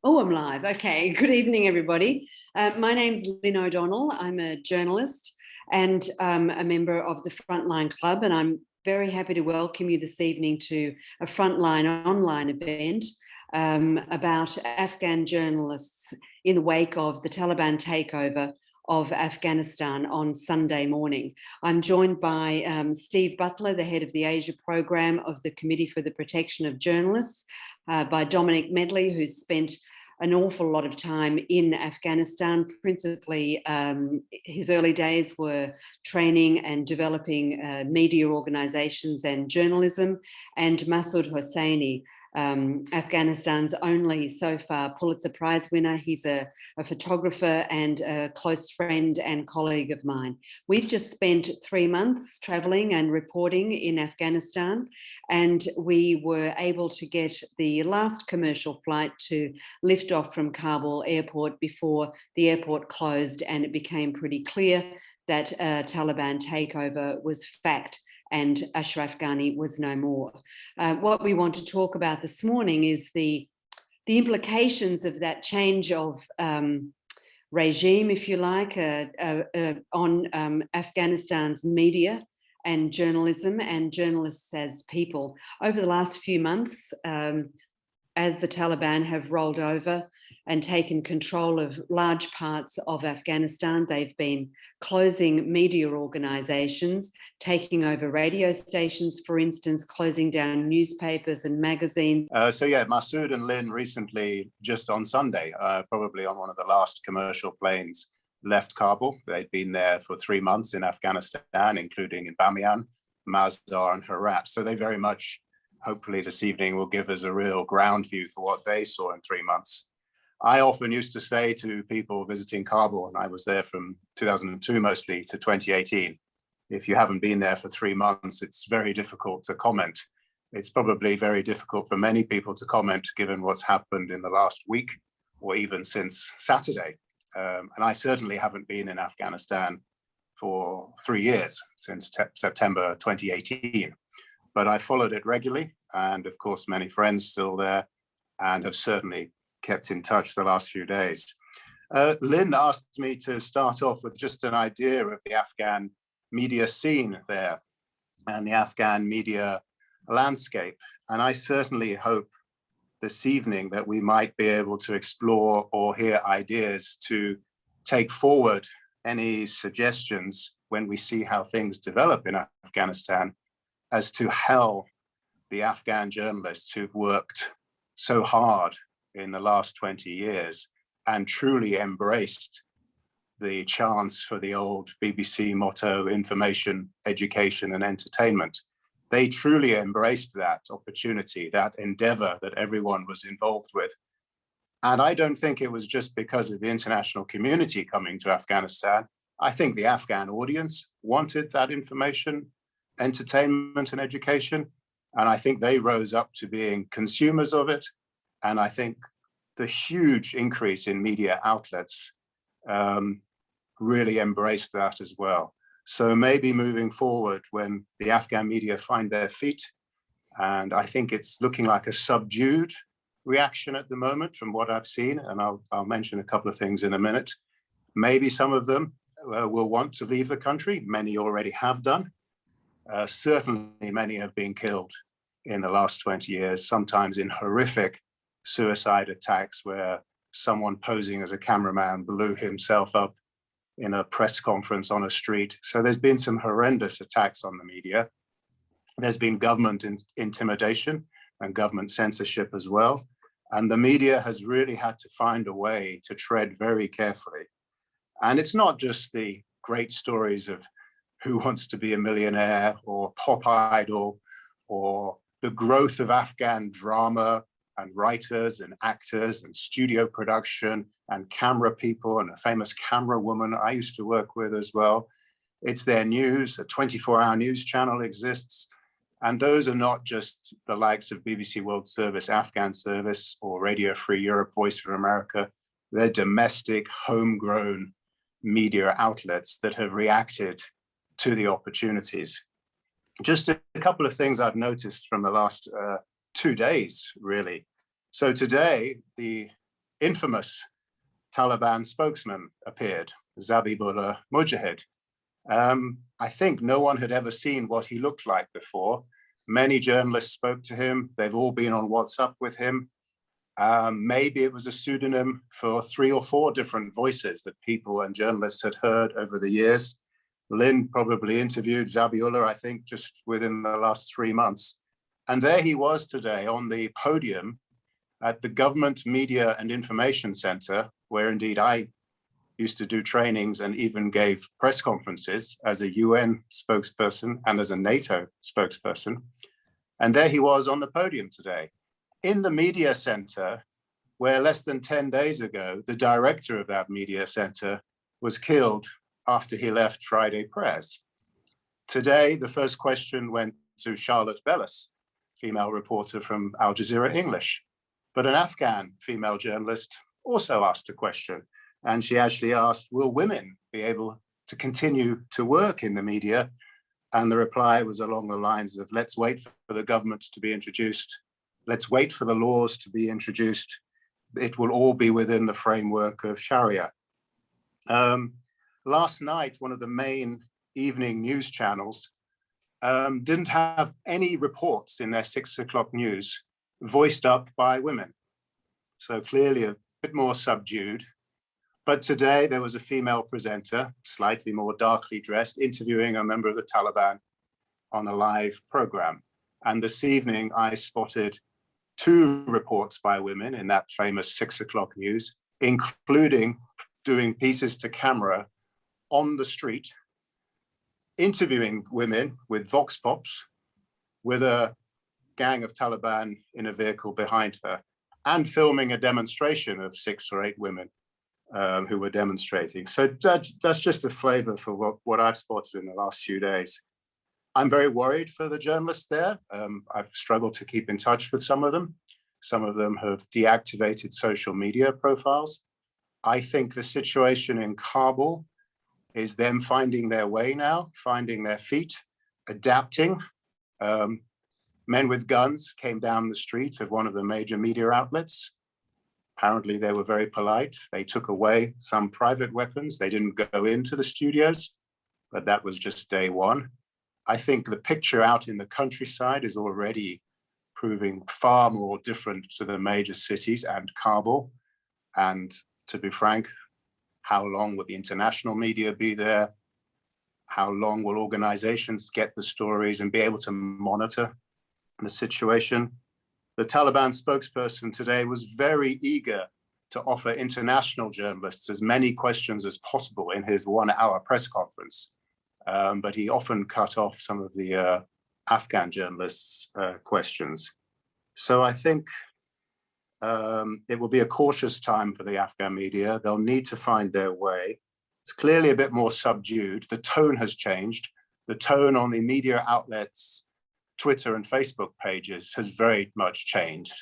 Oh, I'm live. Okay. Good evening, everybody. My name's Lynne O'Donnell. I'm a journalist and a member of the Frontline Club, and I'm very happy to welcome you this evening to a Frontline online event about Afghan journalists in the wake of the Taliban takeover of Afghanistan on Sunday morning. I'm joined by Steve Butler, the head of the Asia program of the Committee for the Protection of Journalists, by Dominic Medley, who's spent an awful lot of time in Afghanistan. Principally, his early days were training and developing media organisations and journalism, and Massoud Hossaini, Afghanistan's only so far Pulitzer Prize winner. He's a photographer and a close friend and colleague of mine. We've just spent 3 months travelling and reporting in Afghanistan, and we were able to get the last commercial flight to lift off from Kabul airport before the airport closed, and it became pretty clear that Taliban takeover was fact and Ashraf Ghani was no more. What we want to talk about this morning is the implications of that change of regime, if you like, on Afghanistan's media and journalism and journalists as people. Over the last few months, as the Taliban have rolled over and taken control of large parts of Afghanistan, they've been closing media organisations, taking over radio stations, for instance, closing down newspapers and magazines. Massoud and Lynne recently, just on Sunday, probably on one of the last commercial planes, left Kabul. They'd been there for 3 months in Afghanistan, including in Bamiyan, Mazar and Herat. So they very much, hopefully this evening, will give us a real ground view for what they saw in 3 months. I often used to say to people visiting Kabul, and I was there from 2002 mostly to 2018, if you haven't been there for 3 months, it's very difficult to comment. It's probably very difficult for many people to comment given what's happened in the last week or even since Saturday. And I certainly haven't been in Afghanistan for 3 years, since September 2018. But I followed it regularly, and of course, many friends still there, and have certainly kept in touch the last few days. Lynne asked me to start off with just an idea of the Afghan media scene there and the Afghan media landscape. And I certainly hope this evening that we might be able to explore or hear ideas to take forward any suggestions when we see how things develop in Afghanistan as to how the Afghan journalists who've worked so hard in the last 20 years and truly embraced the chance for the old BBC motto, information, education, and entertainment. They truly embraced that opportunity, that endeavor that everyone was involved with. And I don't think it was just because of the international community coming to Afghanistan. I think the Afghan audience wanted that information, entertainment, and education. And I think they rose up to being consumers of it. And I think the huge increase in media outlets really embraced that as well. So maybe moving forward, when the Afghan media find their feet, and I think it's looking like a subdued reaction at the moment from what I've seen, and I'll mention a couple of things in a minute. Maybe some of them will want to leave the country. Many already have done. Certainly many have been killed in the last 20 years, sometimes in horrific suicide attacks where someone posing as a cameraman blew himself up in a press conference on a street. So there's been some horrendous attacks on the media. There's been government intimidation and government censorship as well. And the media has really had to find a way to tread very carefully. And it's not just the great stories of Who Wants to Be a Millionaire or Pop Idol or the growth of Afghan drama and writers and actors and studio production and camera people and a famous camera woman I used to work with as well. It's their news, a 24-hour news channel exists. And those are not just the likes of BBC World Service, Afghan Service, or Radio Free Europe, Voice of America. They're domestic, homegrown media outlets that have reacted to the opportunities. Just a couple of things I've noticed from the last 2 days, really. So today, the infamous Taliban spokesman appeared, Zabihullah Mujahid. I think no one had ever seen what he looked like before. Many journalists spoke to him. They've all been on WhatsApp with him. Maybe it was a pseudonym for 3 or 4 different voices that people and journalists had heard over the years. Lynne probably interviewed Zabihullah, I think, just within the last 3 months. And there he was today on the podium at the Government Media and Information Center, where indeed I used to do trainings and even gave press conferences as a UN spokesperson and as a NATO spokesperson. And there he was on the podium today in the media center, where less than 10 days ago, the director of that media center was killed after he left Friday prayers. Today, the first question went to Charlotte Bellis, female reporter from Al Jazeera English. But an Afghan female journalist also asked a question. And she actually asked, will women be able to continue to work in the media? And the reply was along the lines of, let's wait for the government to be introduced. Let's wait for the laws to be introduced. It will all be within the framework of Sharia. Last night, one of the main evening news channels didn't have any reports in their 6 o'clock news voiced up by women. So clearly a bit more subdued. But today there was a female presenter, slightly more darkly dressed, interviewing a member of the Taliban on a live program. And this evening I spotted 2 reports by women in that famous 6 o'clock news, including doing pieces to camera on the street, interviewing women with vox pops, with a gang of Taliban in a vehicle behind her, and filming a demonstration of 6 or 8 women who were demonstrating. So that's just a flavor for what I've spotted in the last few days. I'm very worried for the journalists there. I've struggled to keep in touch with some of them. Some of them have deactivated social media profiles. I think the situation in Kabul is them finding their way now, finding their feet, adapting. Men with guns came down the street of one of the major media outlets. Apparently they were very polite. They took away some private weapons. They didn't go into the studios, but that was just day one. I think the picture out in the countryside is already proving far more different to the major cities and Kabul. And to be frank, how long will the international media be there? How long will organizations get the stories and be able to monitor the situation? The Taliban spokesperson today was very eager to offer international journalists as many questions as possible in his 1-hour press conference. But he often cut off some of the Afghan journalists' questions. So I think it will be a cautious time for the Afghan media. They'll need to find their way. It's clearly a bit more subdued. The tone has changed. The tone on the media outlets, Twitter and Facebook pages has very much changed.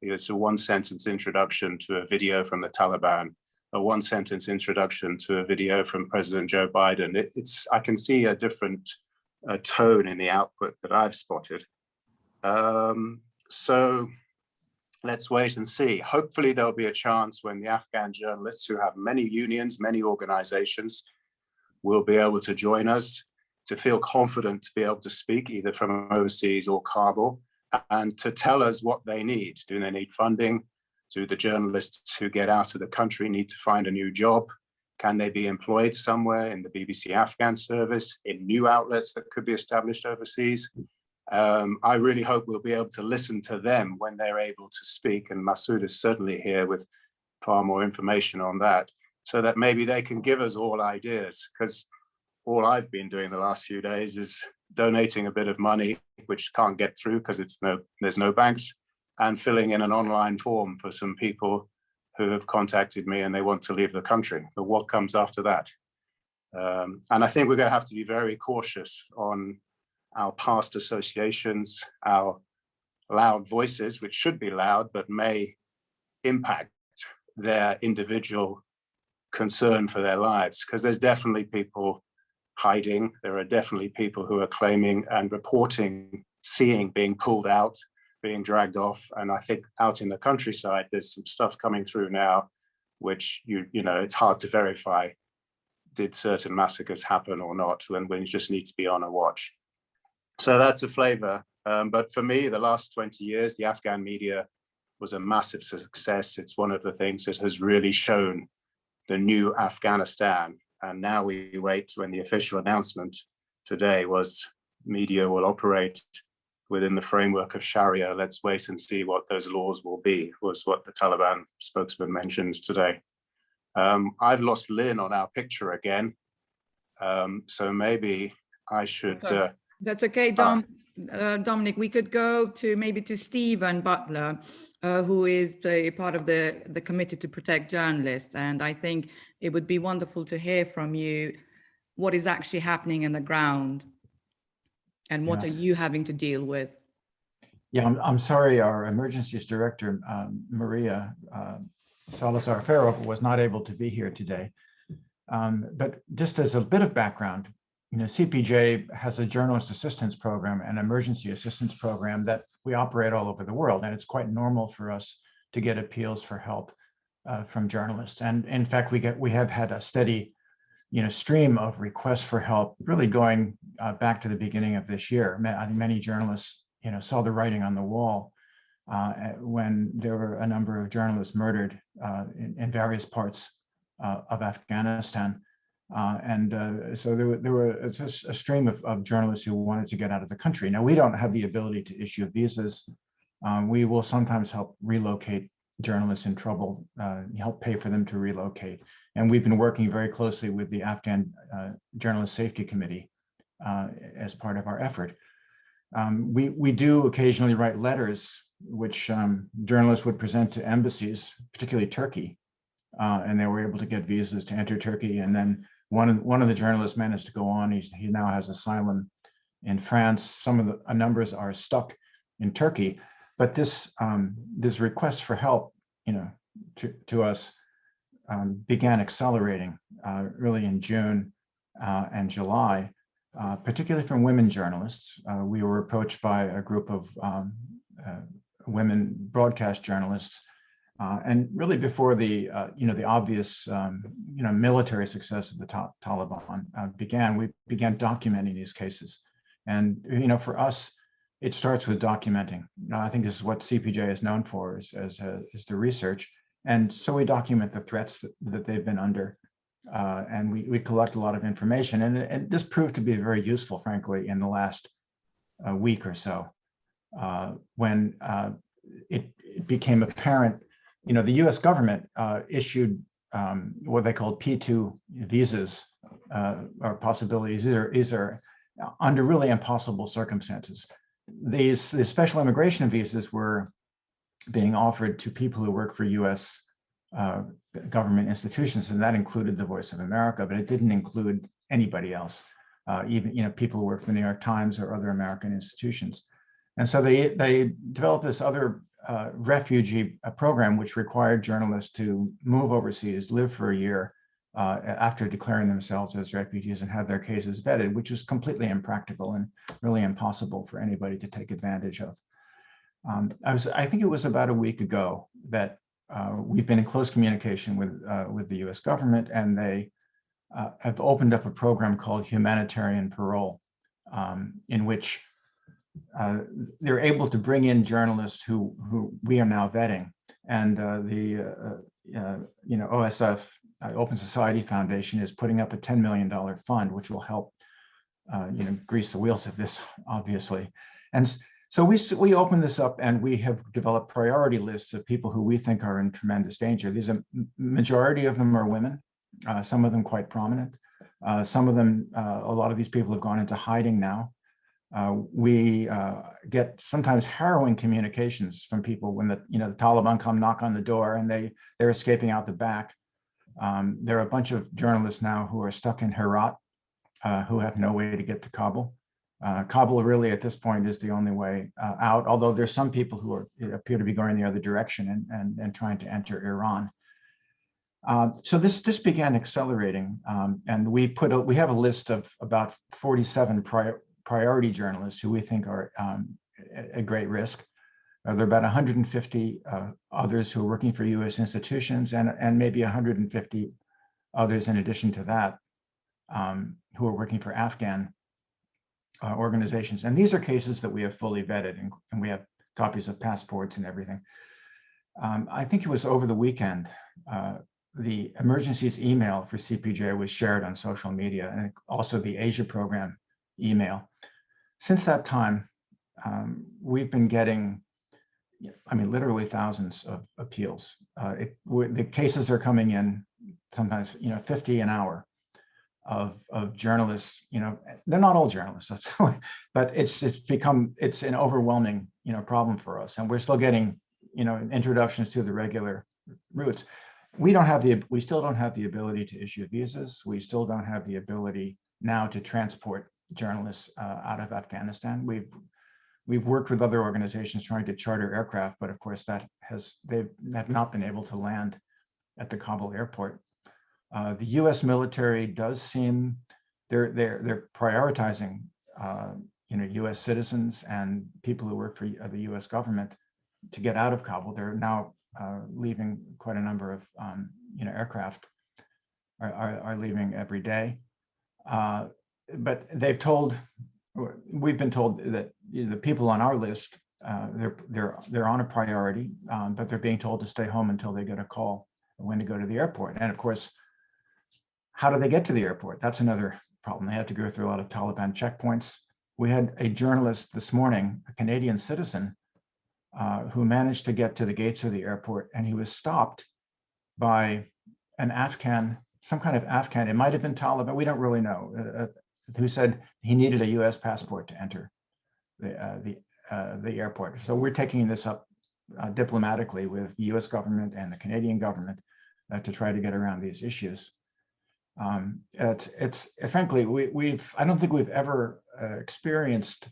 It's a 1-sentence introduction to a video from the Taliban, a 1-sentence introduction to a video from President Joe Biden. I can see a different tone in the output that I've spotted. So let's wait and see. Hopefully there'll be a chance when the Afghan journalists, who have many unions, many organizations, will be able to join us, to feel confident to be able to speak either from overseas or Kabul, and to tell us what they need. Do they need funding? Do the journalists who get out of the country need to find a new job? Can they be employed somewhere in the BBC Afghan service, in new outlets that could be established overseas? I really hope we'll be able to listen to them when they're able to speak, and Massoud is certainly here with far more information on that, so that maybe they can give us all ideas, because all I've been doing the last few days is donating a bit of money, which can't get through because there's no banks, and filling in an online form for some people who have contacted me and they want to leave the country. But what comes after that? And I think we're going to have to be very cautious on our past associations, our loud voices, which should be loud, but may impact their individual concern for their lives, because there's definitely people hiding. There are definitely people who are claiming and reporting, seeing being pulled out. being dragged off. And I think out in the countryside, there's some stuff coming through now, which it's hard to verify. Did certain massacres happen or not, when you just need to be on a watch. So that's a flavor. But for me, the last 20 years, the Afghan media was a massive success. It's one of the things that has really shown the new Afghanistan. And now we wait, when the official announcement today was media will operate within the framework of Sharia. Let's wait and see what those laws will be, was what the Taliban spokesman mentioned today. I've lost Lynne on our picture again. So maybe I should... That's okay, Dominic. We could go to Stephen Butler, who is part of the Committee to Protect Journalists. And I think it would be wonderful to hear from you what is actually happening in the ground and what are you having to deal with? Yeah, I'm sorry, our emergencies director, Maria Salazar-Ferro, was not able to be here today. But just as a bit of background, CPJ has a journalist assistance program and emergency assistance program that we operate all over the world. And it's quite normal for us to get appeals for help from journalists. And in fact, we have had a steady stream of requests for help, really going back to the beginning of this year. I think many journalists, saw the writing on the wall when there were a number of journalists murdered in various parts of Afghanistan. So there were a stream of journalists who wanted to get out of the country. Now, we don't have the ability to issue visas. We will sometimes help relocate journalists in trouble, help pay for them to relocate. And we've been working very closely with the Afghan Journalist Safety Committee as part of our effort. We do occasionally write letters which journalists would present to embassies, particularly Turkey, and they were able to get visas to enter Turkey. And then one of the journalists managed to go on. He now has asylum in France. A numbers are stuck in Turkey. But this request for help, to us began accelerating really in June and July, particularly from women journalists. We were approached by a group of women broadcast journalists, and really before the obvious military success of the Taliban began, we began documenting these cases. And for us, it starts with documenting. I think this is what CPJ is known for, is the research. And so we document the threats that they've been under, and we collect a lot of information. And this proved to be very useful, frankly, in the last week or so, when it became apparent. The U.S. government issued what they called P2 visas, or possibilities. These are under really impossible circumstances. These special immigration visas were being offered to people who work for U.S. Government institutions, and that included the Voice of America, but it didn't include anybody else, even people who work for the New York Times or other American institutions. And so they developed this other refugee program, which required journalists to move overseas, live for a year after declaring themselves as refugees, and have their cases vetted, which is completely impractical and really impossible for anybody to take advantage of. I think it was about a week ago that we've been in close communication with the U.S. government, and they have opened up a program called Humanitarian Parole, in which they're able to bring in journalists who we are now vetting, and the OSF, Open Society Foundation, is putting up a $10 million fund, which will help grease the wheels of this, obviously. And so we open this up, and we have developed priority lists of people who we think are in tremendous danger. These are, majority of them are women, some of them quite prominent. Some of them, a lot of these people have gone into hiding now. We get sometimes harrowing communications from people when the Taliban come knock on the door, and they're escaping out the back. There are a bunch of journalists now who are stuck in Herat, who have no way to get to Kabul. Kabul really at this point is the only way out, although there's some people who appear to be going the other direction and trying to enter Iran. So this began accelerating, and we have a list of about 47 priority journalists who we think are at great risk. There are about 150 others who are working for U.S. institutions, and maybe 150 others in addition to that who are working for Afghan organizations. And these are cases that we have fully vetted, and we have copies of passports and everything. I think it was over the weekend, the emergencies email for CPJ was shared on social media, and also the Asia program email. Since that time, we've been getting, I mean, literally thousands of appeals. The cases are coming in sometimes, 50 an hour of journalists. They're not all journalists, but it's an overwhelming, problem for us, and we're still getting, introductions to the regular routes. We still don't have the ability to issue visas. We still don't have the ability now to transport journalists out of Afghanistan. We've worked with other organizations trying to charter aircraft, but of course they have not been able to land at the Kabul airport. The U.S. military does seem they're prioritizing U.S. citizens and people who work for the U.S. government to get out of Kabul. They're now leaving quite a number of aircraft are leaving every day. But we've been told that the people on our list, they're on a priority, but they're being told to stay home until they get a call when to go to the airport. And of course, how do they get to the airport? That's another problem. They have to go through a lot of Taliban checkpoints. We had a journalist this morning, a Canadian citizen, who managed to get to the gates of the airport, and he was stopped by an Afghan, some kind of Afghan, it might have been Taliban, we don't really know, who said he needed a US passport to enter the airport. So we're taking this up diplomatically with the US government and the Canadian government to try to get around these issues. It's frankly, I don't think we've ever experienced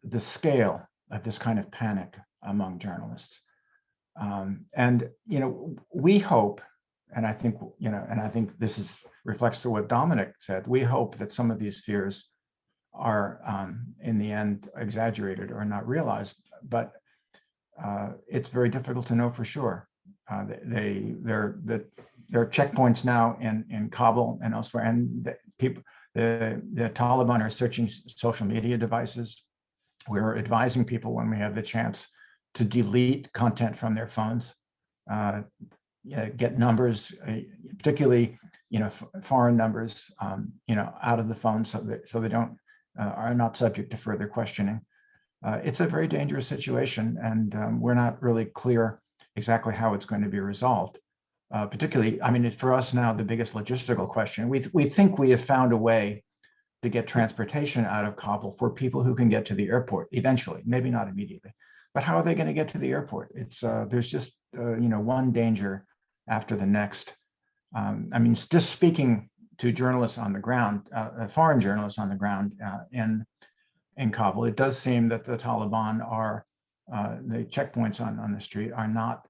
the scale of this kind of panic among journalists. And we hope, and I think this reflects to what Dominic said, we hope that some of these fears are in the end exaggerated or not realized, but it's very difficult to know for sure. There are checkpoints now in Kabul and elsewhere, and the Taliban are searching social media devices. We're advising people when we have the chance to delete content from their phones, get numbers, particularly foreign numbers, out of the phone so they don't are not subject to further questioning. It's a very dangerous situation, and we're not really clear exactly how it's going to be resolved. Particularly, I mean, it's for us now the biggest logistical question. We think we have found a way to get transportation out of Kabul for people who can get to the airport eventually, maybe not immediately. But how are they going to get to the airport? It's there's just one danger after the next. I mean, just speaking to journalists on the ground, foreign journalists on the ground in Kabul, it does seem that the Taliban are the checkpoints on the street are not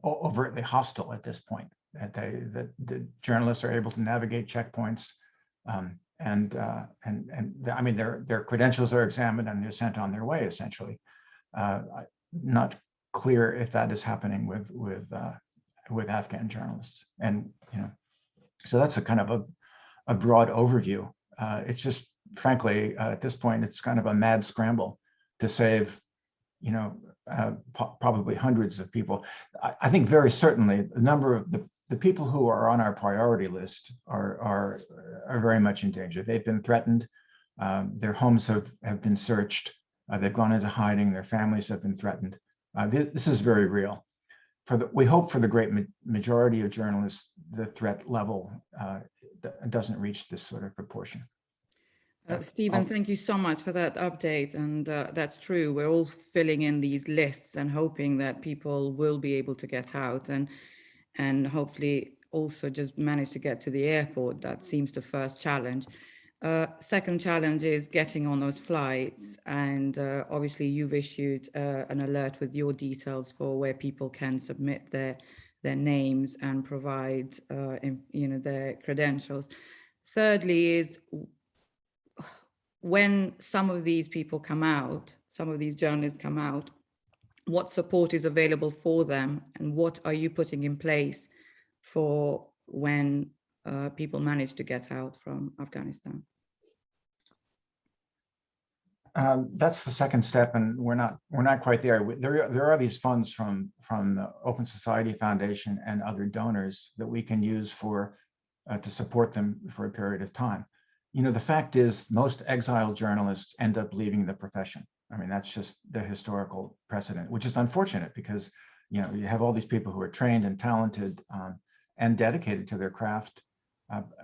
overtly hostile at this point. That the journalists are able to navigate checkpoints, and I mean their credentials are examined and they're sent on their way essentially. Not clear if that is happening with Afghan journalists, and so that's a kind of a broad overview. It's just frankly at this point it's kind of a mad scramble to save probably hundreds of people. I think very certainly a number of the people who are on our priority list are very much in danger. They've been threatened. Their homes have been searched. They've gone into hiding. Their families have been threatened. This is very real. We hope for the great majority of journalists, the threat level doesn't reach this sort of proportion. Stephen, thank you so much for that update. And that's true. We're all filling in these lists and hoping that people will be able to get out and hopefully also just manage to get to the airport. That seems the first challenge. Second challenge is getting on those flights. And obviously you've issued an alert with your details for where people can submit their names and provide their credentials. Thirdly is when some of these people come out, some of these journalists come out, what support is available for them, and what are you putting in place for when people manage to get out from Afghanistan? That's the second step, and we're not quite there. There are these funds from the Open Society Foundation and other donors that we can use for to support them for a period of time. You know, the fact is, most exiled journalists end up leaving the profession. I mean, that's just the historical precedent, which is unfortunate because, you know, you have all these people who are trained and talented and dedicated to their craft.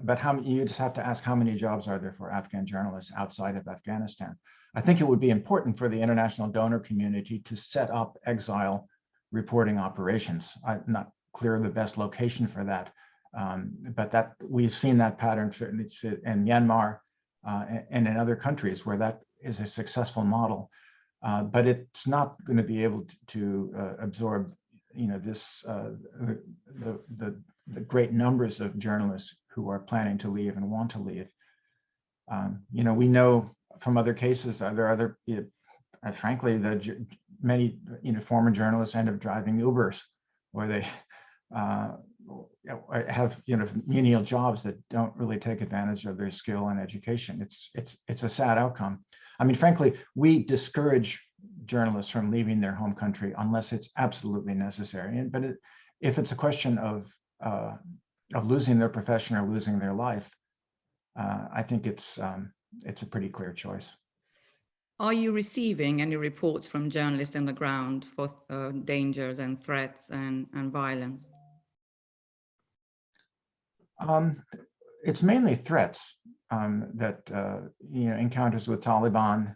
But you just have to ask, how many jobs are there for Afghan journalists outside of Afghanistan? I think it would be important for the international donor community to set up exile reporting operations. I'm not clear of the best location for that, but that we've seen that pattern in Myanmar and in other countries where that is a successful model. But it's not going to be able to absorb, you know, this the great numbers of journalists who are planning to leave and want to leave. You know, we know from other cases, there are other, frankly, many, you know, former journalists end up driving Ubers, or they have, you know, menial jobs that don't really take advantage of their skill and education. It's a sad outcome. I mean, frankly, we discourage journalists from leaving their home country unless it's absolutely necessary. But if it's a question of losing their profession or losing their life, I think it's a pretty clear choice. Are you receiving any reports from journalists on the ground for dangers and threats and violence? It's mainly threats that, you know, encounters with Taliban.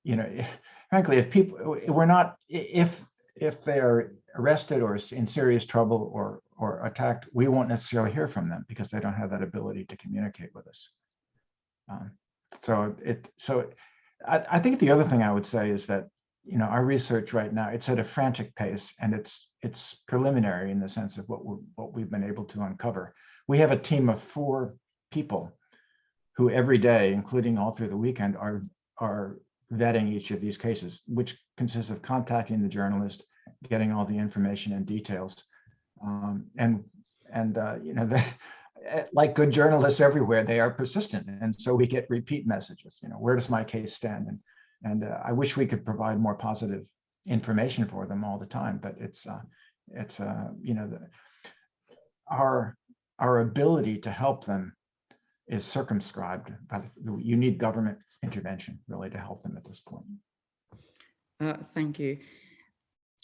You know, frankly, if people, we're not, if they're arrested or in serious trouble or attacked, we won't necessarily hear from them because they don't have that ability to communicate with us. So I think the other thing I would say is that, you know, our research right now, it's at a frantic pace, and it's preliminary in the sense of what we've been able to uncover. We have a team of 4 people who every day, including all through the weekend, are vetting each of these cases, which consists of contacting the journalist, getting all the information and details, you know, like good journalists everywhere, they are persistent, and so we get repeat messages. You know, where does my case stand? And I wish we could provide more positive information for them all the time, but it's you know, our ability to help them is circumscribed by you need government intervention really to help them at this point. Thank you.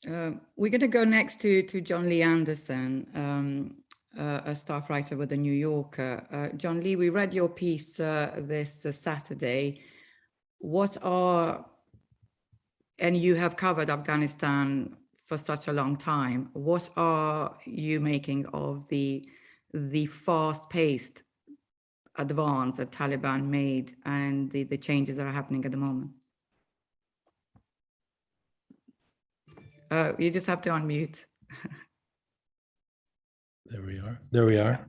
We're going to go next to Jon Lee Anderson, a staff writer with The New Yorker. Jon Lee, we read your piece this Saturday. And you have covered Afghanistan for such a long time. What are you making of the fast-paced advance that Taliban made and the changes that are happening at the moment? You just have to unmute. There we are.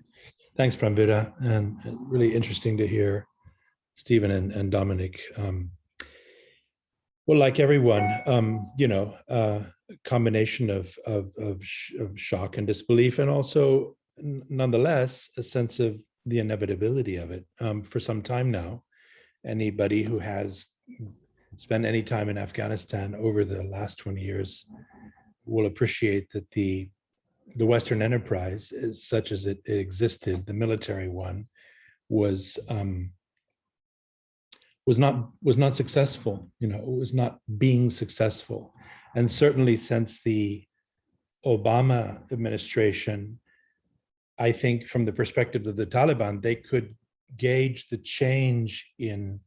Thanks, Pramvita, and really interesting to hear Stephen and Dominic. Well, like everyone, you know, a combination of shock and disbelief, and also, nonetheless, a sense of the inevitability of it. For some time now, anybody who has spent any time in Afghanistan over the last 20 years will appreciate that the Western enterprise, such as it existed, the military one, was not successful. You know, it was not being successful, and certainly since the Obama administration, I think from the perspective of the Taliban, they could gauge the change in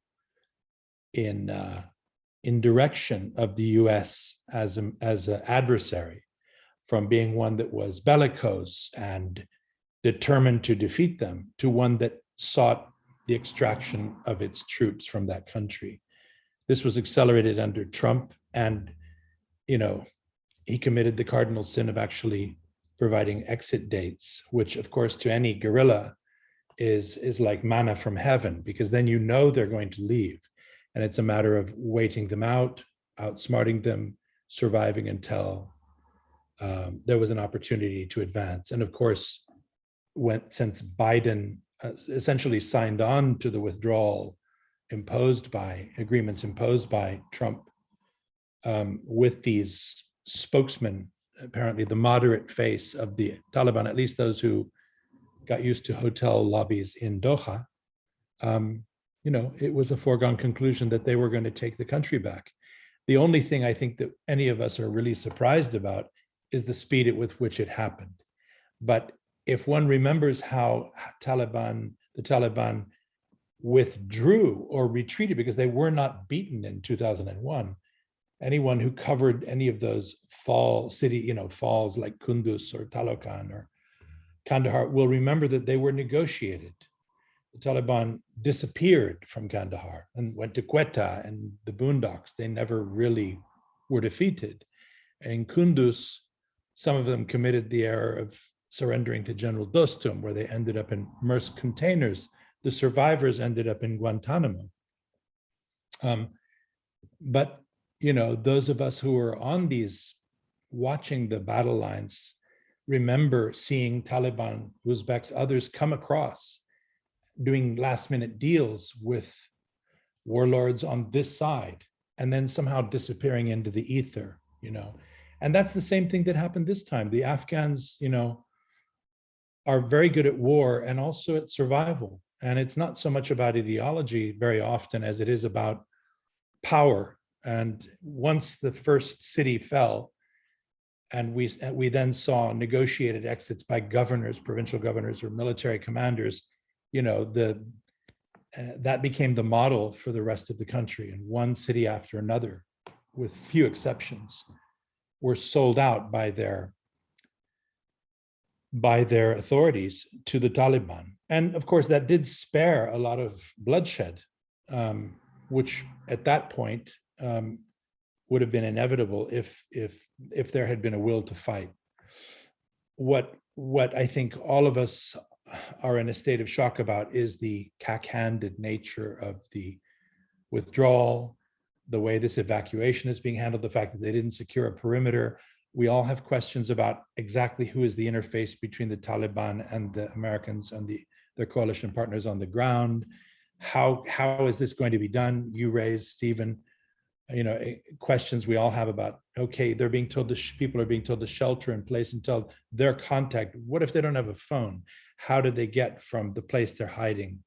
direction of the U.S. as an adversary, from being one that was bellicose and determined to defeat them to one that sought the extraction of its troops from that country. This was accelerated under Trump, and, you know, he committed the cardinal sin of actually providing exit dates, which of course to any guerrilla is like manna from heaven, because then you know they're going to leave. And it's a matter of waiting them out, outsmarting them, surviving until there was an opportunity to advance. And of course, since Biden essentially signed on to the withdrawal agreements imposed by Trump, with these spokesmen, apparently the moderate face of the Taliban, at least those who got used to hotel lobbies in Doha, it was a foregone conclusion that they were going to take the country back. The only thing I think that any of us are really surprised about is the speed with which it happened. But if one remembers how the Taliban withdrew or retreated because they were not beaten in 2001, anyone who covered any of those falls like Kunduz or Talokan or Kandahar will remember that they were negotiated. The Taliban disappeared from Kandahar and went to Quetta and the boondocks. They never really were defeated. In Kunduz, some of them committed the error of surrendering to General Dostum, where they ended up in Maersk containers. The survivors ended up in Guantanamo. But those of us who were on these, watching the battle lines, remember seeing Taliban, Uzbeks, others come across, doing last-minute deals with warlords on this side, and then somehow disappearing into the ether, And that's the same thing that happened this time. The Afghans, are very good at war and also at survival. And it's not so much about ideology very often as it is about power. And once the first city fell, and we then saw negotiated exits by governors, provincial governors, or military commanders, that became the model for the rest of the country. And one city after another, with few exceptions, were sold out by their authorities to the Taliban. And of course, that did spare a lot of bloodshed, which at that point would have been inevitable if there had been a will to fight. What I think all of us are in a state of shock about is the cack-handed nature of the withdrawal, the way this evacuation is being handled, the fact that they didn't secure a perimeter. We all have questions about exactly who is the interface between the Taliban and the Americans and their coalition partners on the ground. How is this going to be done? You raised, Stephen, questions we all have about, okay, they're being told people are being told to shelter in place until their contact. What if they don't have a phone? How do they get from the place they're hiding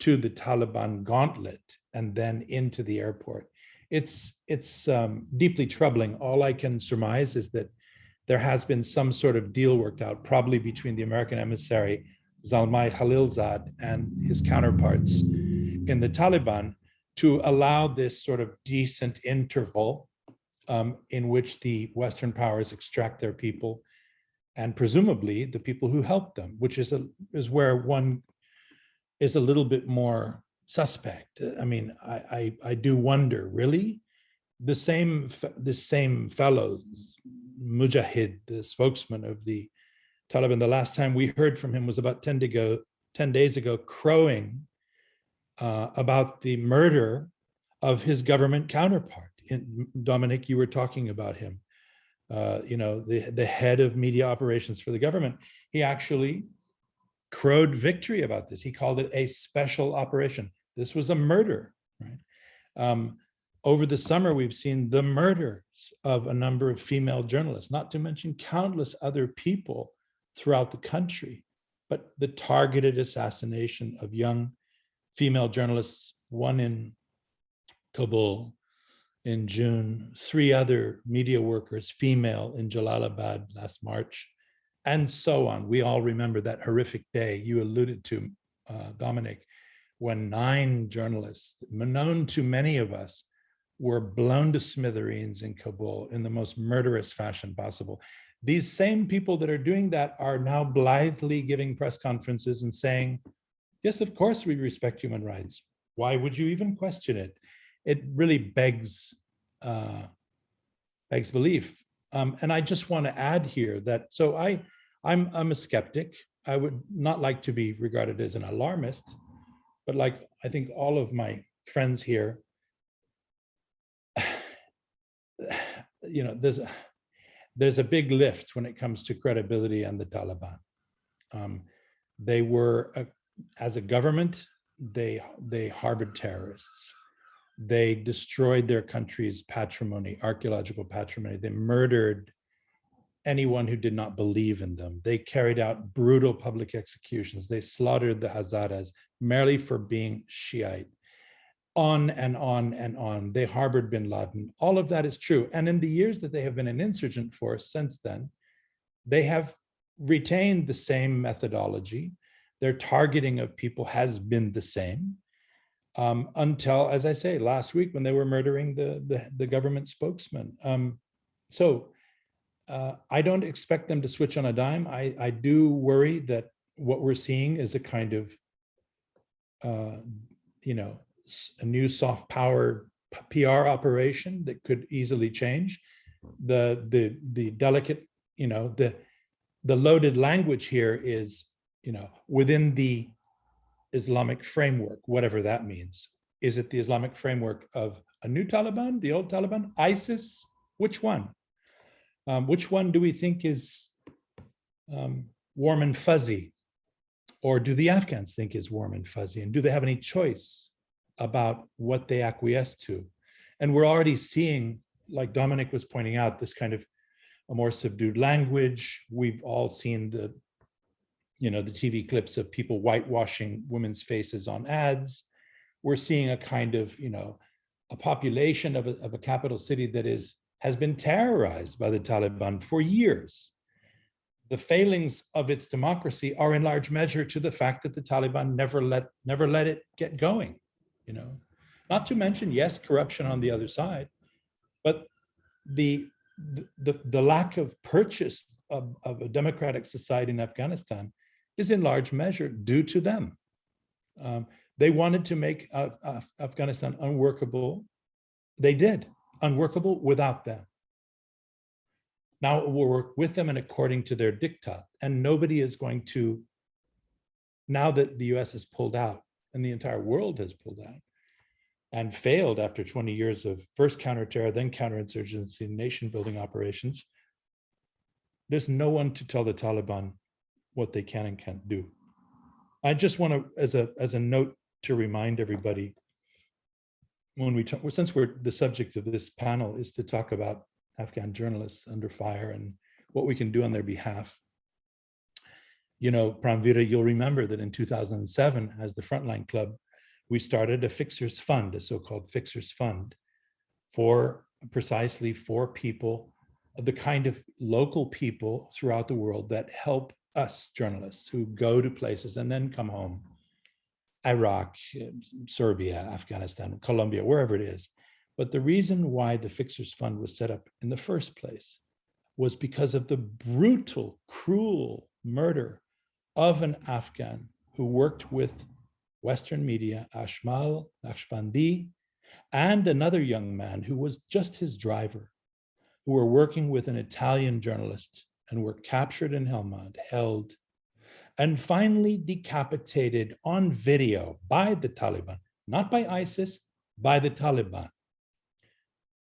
to the Taliban gauntlet and then into the airport? It's deeply troubling. All I can surmise is that there has been some sort of deal worked out, probably between the American emissary Zalmay Khalilzad and his counterparts in the Taliban, to allow this sort of decent interval in which the Western powers extract their people, and presumably the people who helped them, which is where one is a little bit more suspect. I mean, I do wonder, really, the same fellow, Mujahid, the spokesman of the Taliban, the last time we heard from him was about 10 days ago, crowing about the murder of his government counterpart. Dominic, you were talking about him, the head of media operations for the government. He actually crowed victory about this. He called it a special operation. This was a murder, right? Over the summer, we've seen the murders of a number of female journalists, not to mention countless other people throughout the country, but the targeted assassination of young female journalists, one in Kabul in June, 3 other media workers, female, in Jalalabad last March, and so on. We all remember that horrific day you alluded to, Dominic, when 9 journalists, known to many of us, were blown to smithereens in Kabul in the most murderous fashion possible. These same people that are doing that are now blithely giving press conferences and saying, yes, of course we respect human rights. Why would you even question it? It really begs belief. And I just want to add here that, so I'm a skeptic. I would not like to be regarded as an alarmist, but like I think all of my friends here, there's a big lift when it comes to credibility and the Taliban. They were, as a government, they harbored terrorists. They destroyed their country's patrimony, archaeological patrimony. They murdered anyone who did not believe in them. They carried out brutal public executions. They slaughtered the Hazaras merely for being Shiite. On and on and on. They harbored bin Laden. All of that is true. And in the years that they have been an insurgent force since then, they have retained the same methodology. Their targeting of people has been the same until, as I say, last week when they were murdering the government spokesman. I don't expect them to switch on a dime. I do worry that what we're seeing is a kind of, a new soft power PR operation that could easily change. The delicate, the loaded language here is, within the Islamic framework, whatever that means. Is it the Islamic framework of a new Taliban, the old Taliban, ISIS? Which one? Which one do we think is warm and fuzzy? Or do the Afghans think is warm and fuzzy? And do they have any choice about what they acquiesce to? And we're already seeing, like Dominic was pointing out, this kind of a more subdued language. We've all seen the TV clips of people whitewashing women's faces on ads. We're seeing a kind of, a population of a capital city that has been terrorized by the Taliban for years. The failings of its democracy are in large measure to the fact that the Taliban never let it get going. Not to mention, yes, corruption on the other side, but the lack of purchase of a democratic society in Afghanistan is in large measure due to them. They wanted to make Afghanistan unworkable. They did, unworkable without them. Now it will work with them and according to their diktat. And nobody is going to, now that the US has pulled out and the entire world has pulled out and failed after 20 years of first counterterror, then counterinsurgency, nation building operations, there's no one to tell the Taliban what they can and can't do. I just want to, as a note to remind everybody, when we talk, since the subject of this panel is to talk about Afghan journalists under fire and what we can do on their behalf. Pramvira, you'll remember that in 2007, as the Frontline Club, we started a fixers fund, a so-called fixers fund, precisely for people, the kind of local people throughout the world that help us journalists who go to places and then come home, Iraq, Serbia, Afghanistan, Colombia, wherever it is. But the reason why the Fixers Fund was set up in the first place was because of the brutal, cruel murder of an Afghan who worked with Western media, Ashmal Naqshbandi, and another young man who was just his driver, who were working with an Italian journalist and were captured in Helmand, held, and finally decapitated on video by the Taliban, not by ISIS, by the Taliban.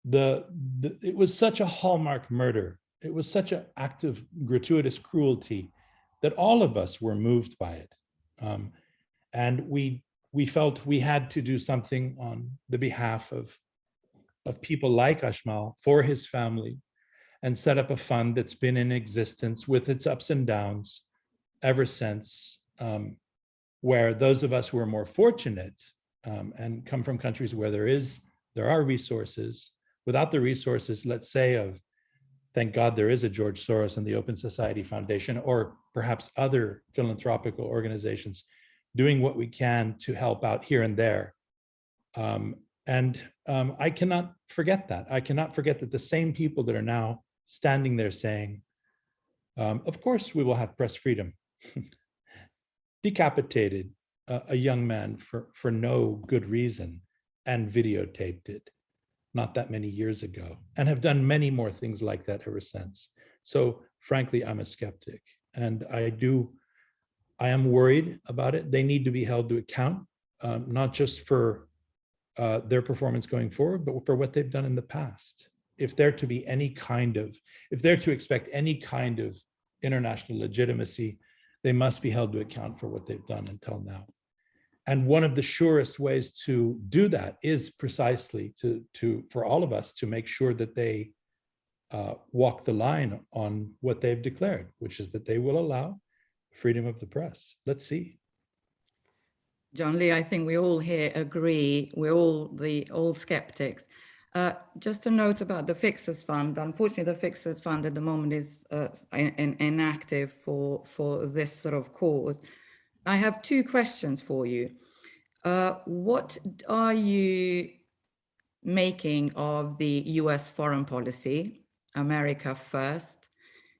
It was such a hallmark murder. It was such an act of gratuitous cruelty that all of us were moved by it. And we felt we had to do something on the behalf of people like Ashmal for his family and set up a fund that's been in existence with its ups and downs ever since, where those of us who are more fortunate and come from countries where there are resources. Without the resources, let's say thank God there is a George Soros and the Open Society Foundation, or perhaps other philanthropical organizations doing what we can to help out here and there. I cannot forget that. I cannot forget that the same people that are now standing there saying, of course we will have press freedom, decapitated a young man for no good reason and videotaped it not that many years ago, and have done many more things like that ever since. So frankly, I'm a skeptic, and I am worried about it. They need to be held to account, not just for their performance going forward, but for what they've done in the past. if they're to be any kind of, if they're to expect any kind of international legitimacy, they must be held to account for what they've done until now. And one of the surest ways to do that is precisely for all of us to make sure that they walk the line on what they've declared, which is that they will allow freedom of the press. Let's see. Jon Lee, I think we all here agree. We're all skeptics. Just a note about the Fixers Fund. Unfortunately, the Fixers Fund at the moment is inactive for this sort of cause. I have two questions for you. What are you making of the US foreign policy, America first?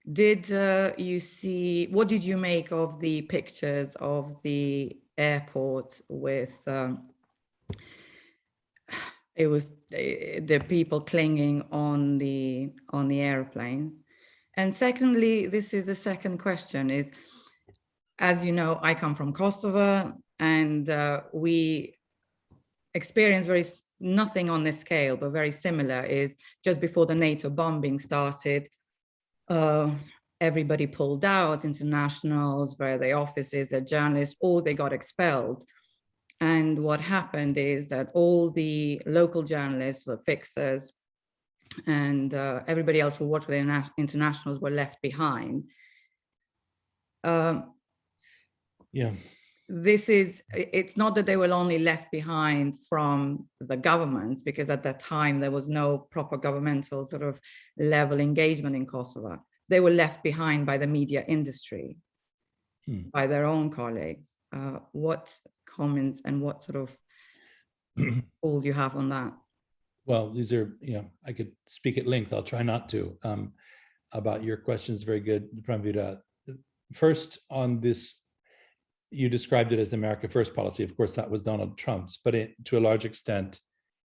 What did you make of the pictures of the airport with it was the people clinging on the airplanes? And secondly, this is the second question, is, as you know, I come from Kosovo, and we experienced nothing on this scale, but very similar, is just before the NATO bombing started, everybody pulled out, internationals, where their offices, their journalists, or they got expelled. And what happened is that all the local journalists, the fixers, and everybody else who worked with the internationals were left behind. It's not that they were only left behind from the governments, because at that time there was no proper governmental sort of level engagement in Kosovo. They were left behind by the media industry, by their own colleagues. What comments and what sort of all you have on that? Well, these are, I could speak at length. I'll try not to, about your questions. Very good, Pramvira. First, on this, you described it as the America First policy. Of course, that was Donald Trump's, but to a large extent,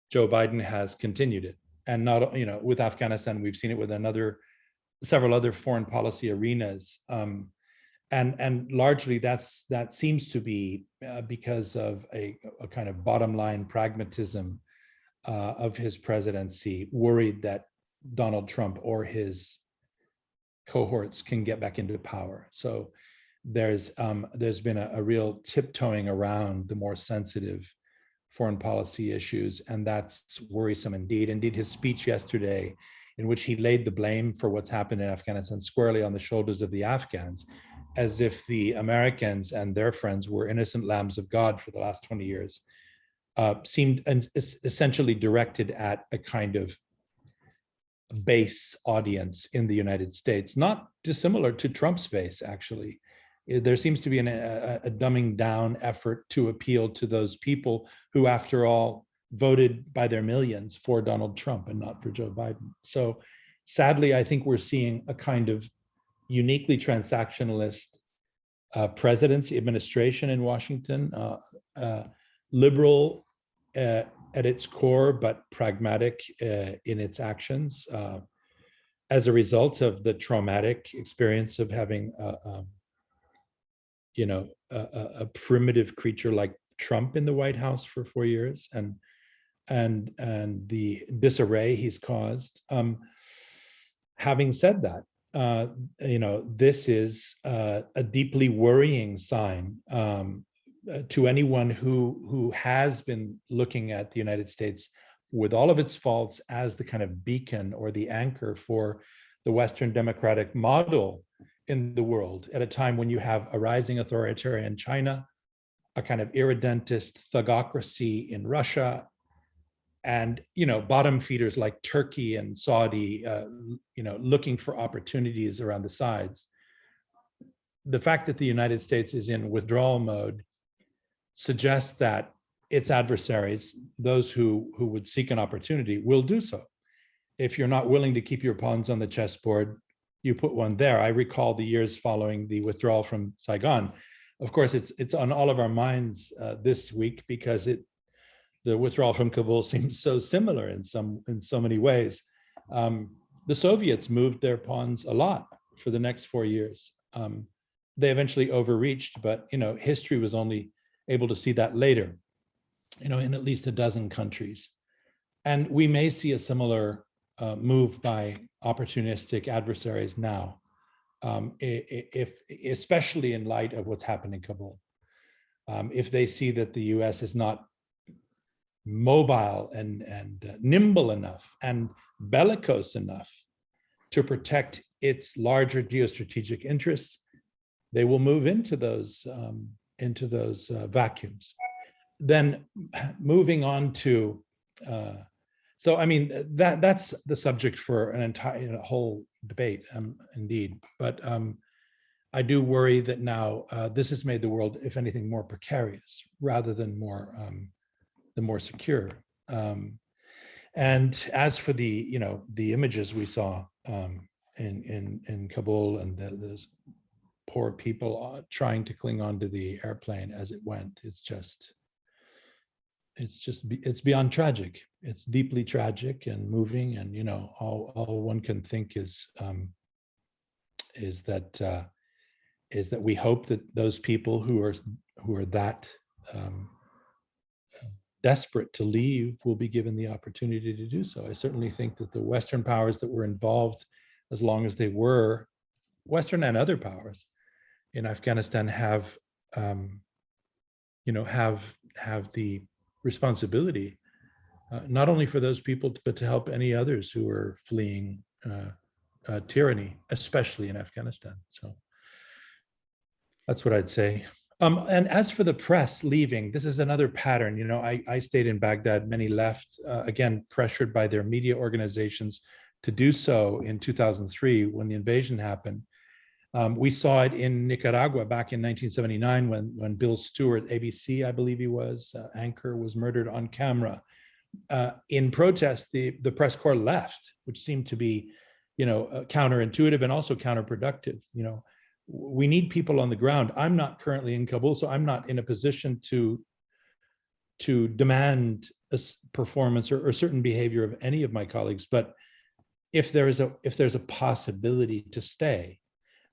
Joe Biden has continued it. And not, with Afghanistan, we've seen it with several other foreign policy arenas. And largely that seems to be because of a kind of bottom line pragmatism of his presidency, worried that Donald Trump or his cohorts can get back into power. So there's been a real tiptoeing around the more sensitive foreign policy issues, and that's worrisome indeed. Indeed, his speech yesterday, in which he laid the blame for what's happened in Afghanistan squarely on the shoulders of the Afghans, as if the Americans and their friends were innocent lambs of God for the last 20 years, seemed essentially directed at a kind of base audience in the United States, not dissimilar to Trump's base, actually. There seems to be a dumbing down effort to appeal to those people who, after all, voted by their millions for Donald Trump and not for Joe Biden. So sadly, I think we're seeing a kind of uniquely transactionalist presidency, administration in Washington, liberal at its core, but pragmatic in its actions, as a result of the traumatic experience of having a primitive creature like Trump in the White House for 4 years, and the disarray he's caused. Having said that, this is a deeply worrying sign to anyone who has been looking at the United States with all of its faults as the kind of beacon or the anchor for the Western democratic model in the world, at a time when you have a rising authoritarian China, a kind of irredentist thugocracy in Russia, and bottom feeders like Turkey and Saudi, looking for opportunities around the sides. The fact that the United States is in withdrawal mode suggests that its adversaries, those who would seek an opportunity, will do so. If you're not willing to keep your pawns on the chessboard, you put one there. I recall the years following the withdrawal from Saigon. Of course, it's on all of our minds this week, because the withdrawal from Kabul seems so similar in so many ways. The Soviets moved their pawns a lot for the next 4 years. They eventually overreached, but history was only able to see that later, in at least a dozen countries. And we may see a similar moved by opportunistic adversaries now, if especially in light of what's happened in Kabul. If they see that the US is not mobile and nimble enough and bellicose enough to protect its larger geostrategic interests, they will move into those vacuums. Then moving on to, so I mean, that's the subject for an entire whole debate, indeed. But I do worry that now this has made the world, if anything, more precarious rather than more secure. And as for the images we saw in Kabul and those poor people trying to cling on to the airplane as it went, it's beyond tragic. It's deeply tragic and moving, and all one can think is that we hope that those people who are that desperate to leave will be given the opportunity to do so. I certainly think that the Western powers that were involved, as long as they were, Western and other powers in Afghanistan, have the responsibility not only for those people, but to help any others who are fleeing tyranny, especially in Afghanistan. So that's what I'd say. And as for the press leaving, this is another pattern. I stayed in Baghdad, many left, again, pressured by their media organizations to do so in 2003 when the invasion happened. We saw it in Nicaragua back in 1979 when Bill Stewart, ABC, I believe he was, anchor, was murdered on camera. In protest, the press corps left, which seemed to be, counterintuitive and also counterproductive. We need people on the ground. I'm not currently in Kabul, so I'm not in a position to demand a performance or certain behavior of any of my colleagues. But if there's a possibility to stay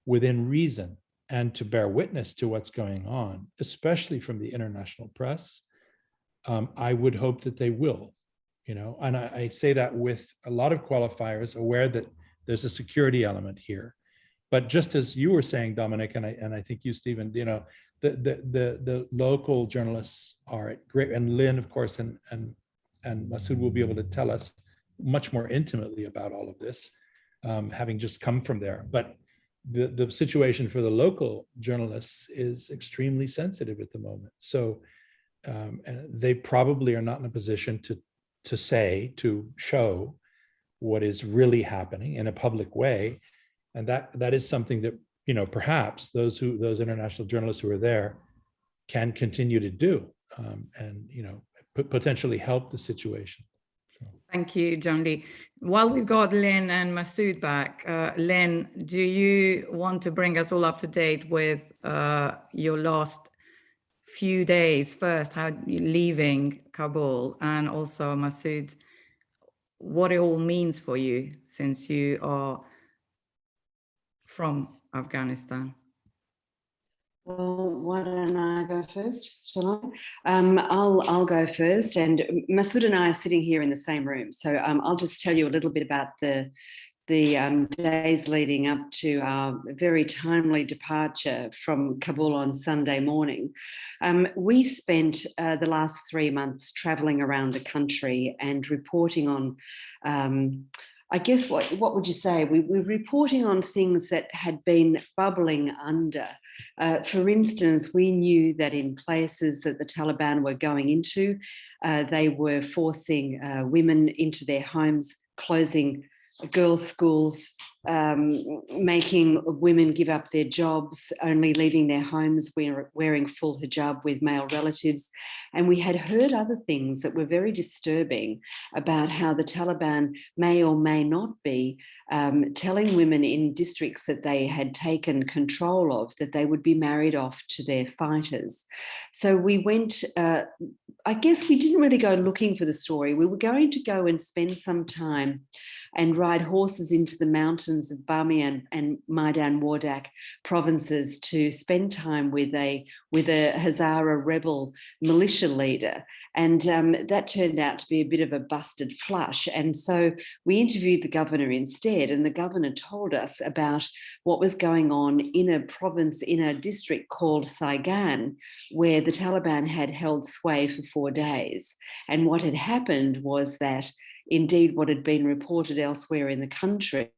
within reason and to bear witness to what's going on, especially from the international press, I would hope that they will, and I say that with a lot of qualifiers, aware that there's a security element here. But just as you were saying, Dominic, and I think you, Stephen, the local journalists are great, and Lynne, of course, and Massoud will be able to tell us much more intimately about all of this, having just come from there. But the situation for the local journalists is extremely sensitive at the moment. So they probably are not in a position to show what is really happening in a public way. And that is something that, perhaps those international journalists who are there can continue to do, and, potentially help the situation. Thank you, Jon Lee. While we've got Lynne and Massoud back, Lynne, do you want to bring us all up to date with your last few days first, how you're leaving Kabul, and also Massoud, what it all means for you since you are from Afghanistan? Well, why don't I go first, shall I? I'll go first, and Massoud and I are sitting here in the same room. So I'll just tell you a little bit about the days leading up to our very timely departure from Kabul on Sunday morning. We spent the last 3 months traveling around the country and reporting on, I guess, what would you say? We were reporting on things that had been bubbling under. For instance, we knew that in places that the Taliban were going into, they were forcing women into their homes, closing girls' schools, making women give up their jobs, only leaving their homes wearing full hijab with male relatives. And we had heard other things that were very disturbing about how the Taliban may or may not be telling women in districts that they had taken control of that they would be married off to their fighters. So we went, I guess we didn't really go looking for the story. We were going to go and spend some time and ride horses into the mountains mountains of Bamiyan and Maidan Wardak provinces to spend time with a Hazara rebel militia leader. And that turned out to be a bit of a busted flush. And so we interviewed the governor instead, and the governor told us about what was going on in a province, in a district called Saigon, where the Taliban had held sway for 4 days. And what had happened was that indeed what had been reported elsewhere in the country,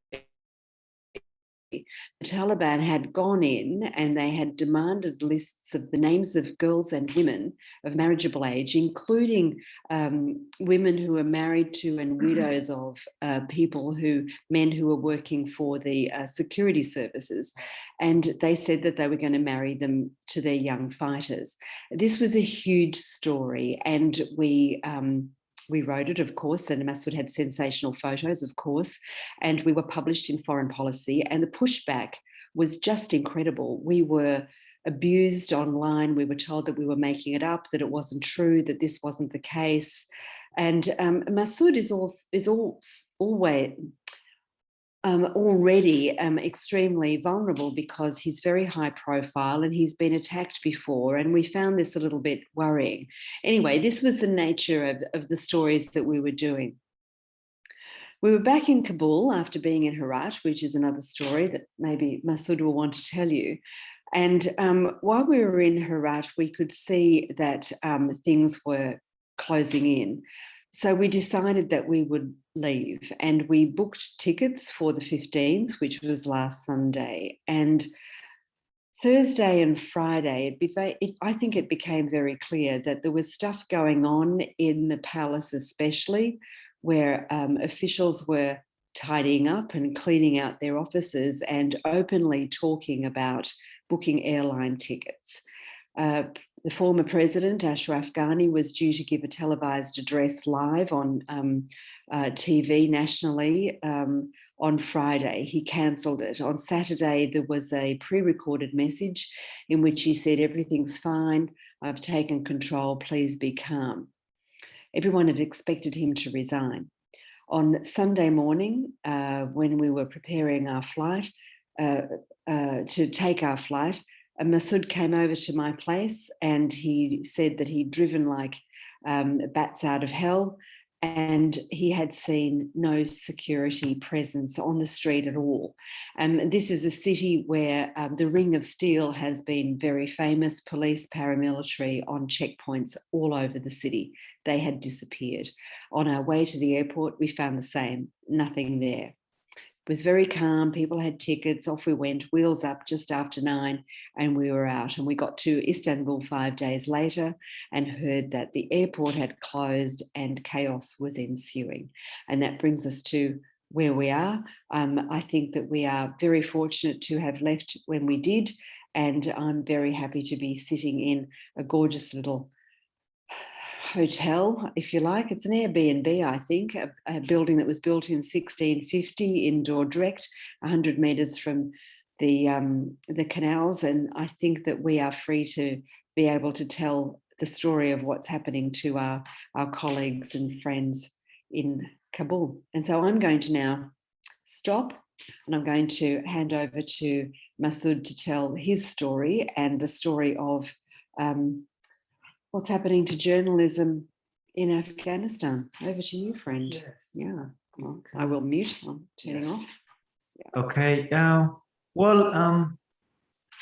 the Taliban had gone in and they had demanded lists of the names of girls and women of marriageable age, including women who were married to and widows of men who were working for the security services. And they said that they were going to marry them to their young fighters. This was a huge story, and we wrote it, of course, and Massoud had sensational photos, of course, and we were published in Foreign Policy, and the pushback was just incredible. We were abused online. We were told that we were making it up, that it wasn't true, that this wasn't the case. And Massoud is always already extremely vulnerable because he's very high profile and he's been attacked before, and we found this a little bit worrying. Anyway, this was the nature of the stories that we were doing. We were back in Kabul after being in Herat, which is another story that maybe Massoud will want to tell you. And while we were in Herat, we could see that things were closing in. So we decided that we would leave, and we booked tickets for the 15th, which was last Sunday. And Thursday and Friday, I think it became very clear that there was stuff going on in the palace, especially where officials were tidying up and cleaning out their offices and openly talking about booking airline tickets. The former president, Ashraf Ghani, was due to give a televised address live on TV nationally on Friday. He cancelled it. On Saturday, there was a pre-recorded message in which he said, "Everything's fine. I've taken control. Please be calm." Everyone had expected him to resign. On Sunday morning, when we were preparing our flight, to take our flight, Massoud came over to my place and he said that he'd driven like bats out of hell, and he had seen no security presence on the street at all. This is a city where the Ring of Steel has been very famous, police, paramilitary on checkpoints all over the city. They had disappeared. On our way to the airport, we found the same, nothing there. It was very calm. People had tickets. Off we went, wheels up just after 9, and we were out. And we got to Istanbul 5 days later and heard that the airport had closed and chaos was ensuing. And that brings us to where we are. I think that we are very fortunate to have left when we did. And I'm very happy to be sitting in a gorgeous little hotel, if you like. It's an Airbnb, I think, a building that was built in 1650 in Dordrecht, 100 metres from the canals. And I think that we are free to be able to tell the story of what's happening to our colleagues and friends in Kabul. And so I'm going to now stop, and I'm going to hand over to Massoud to tell his story and the story of what's happening to journalism in Afghanistan. Over to you, friend. Yes. Yeah, well, I will mute. I'm turning off. Yeah. Okay. Well,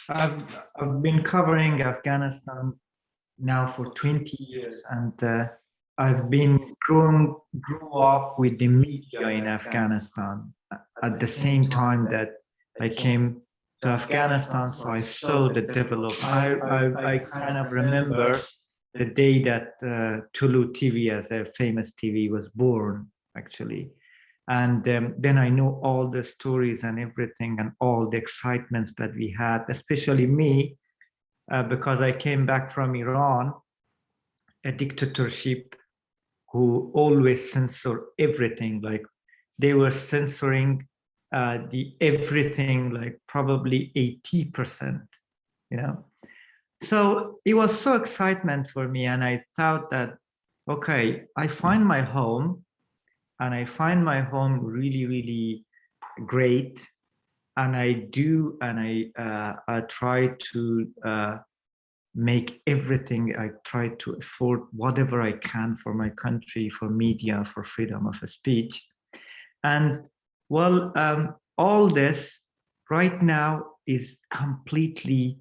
I've been covering Afghanistan now for 20 years, and I've been grew up with the media in Afghanistan at the same time that I came to Afghanistan. So I saw the development. I kind of remember the day that Tulu TV, as a famous TV, was born, actually. And then I know all the stories and everything and all the excitements that we had, especially me, because I came back from Iran, a dictatorship who always censor everything. Like they were censoring the everything, like probably 80%, you know. So it was so excitement for me, and I thought that, okay, I find my home, and I find my home really, really great, and I do, and I try to make everything. I try to afford whatever I can for my country, for media, for freedom of speech. And well, all this right now is completely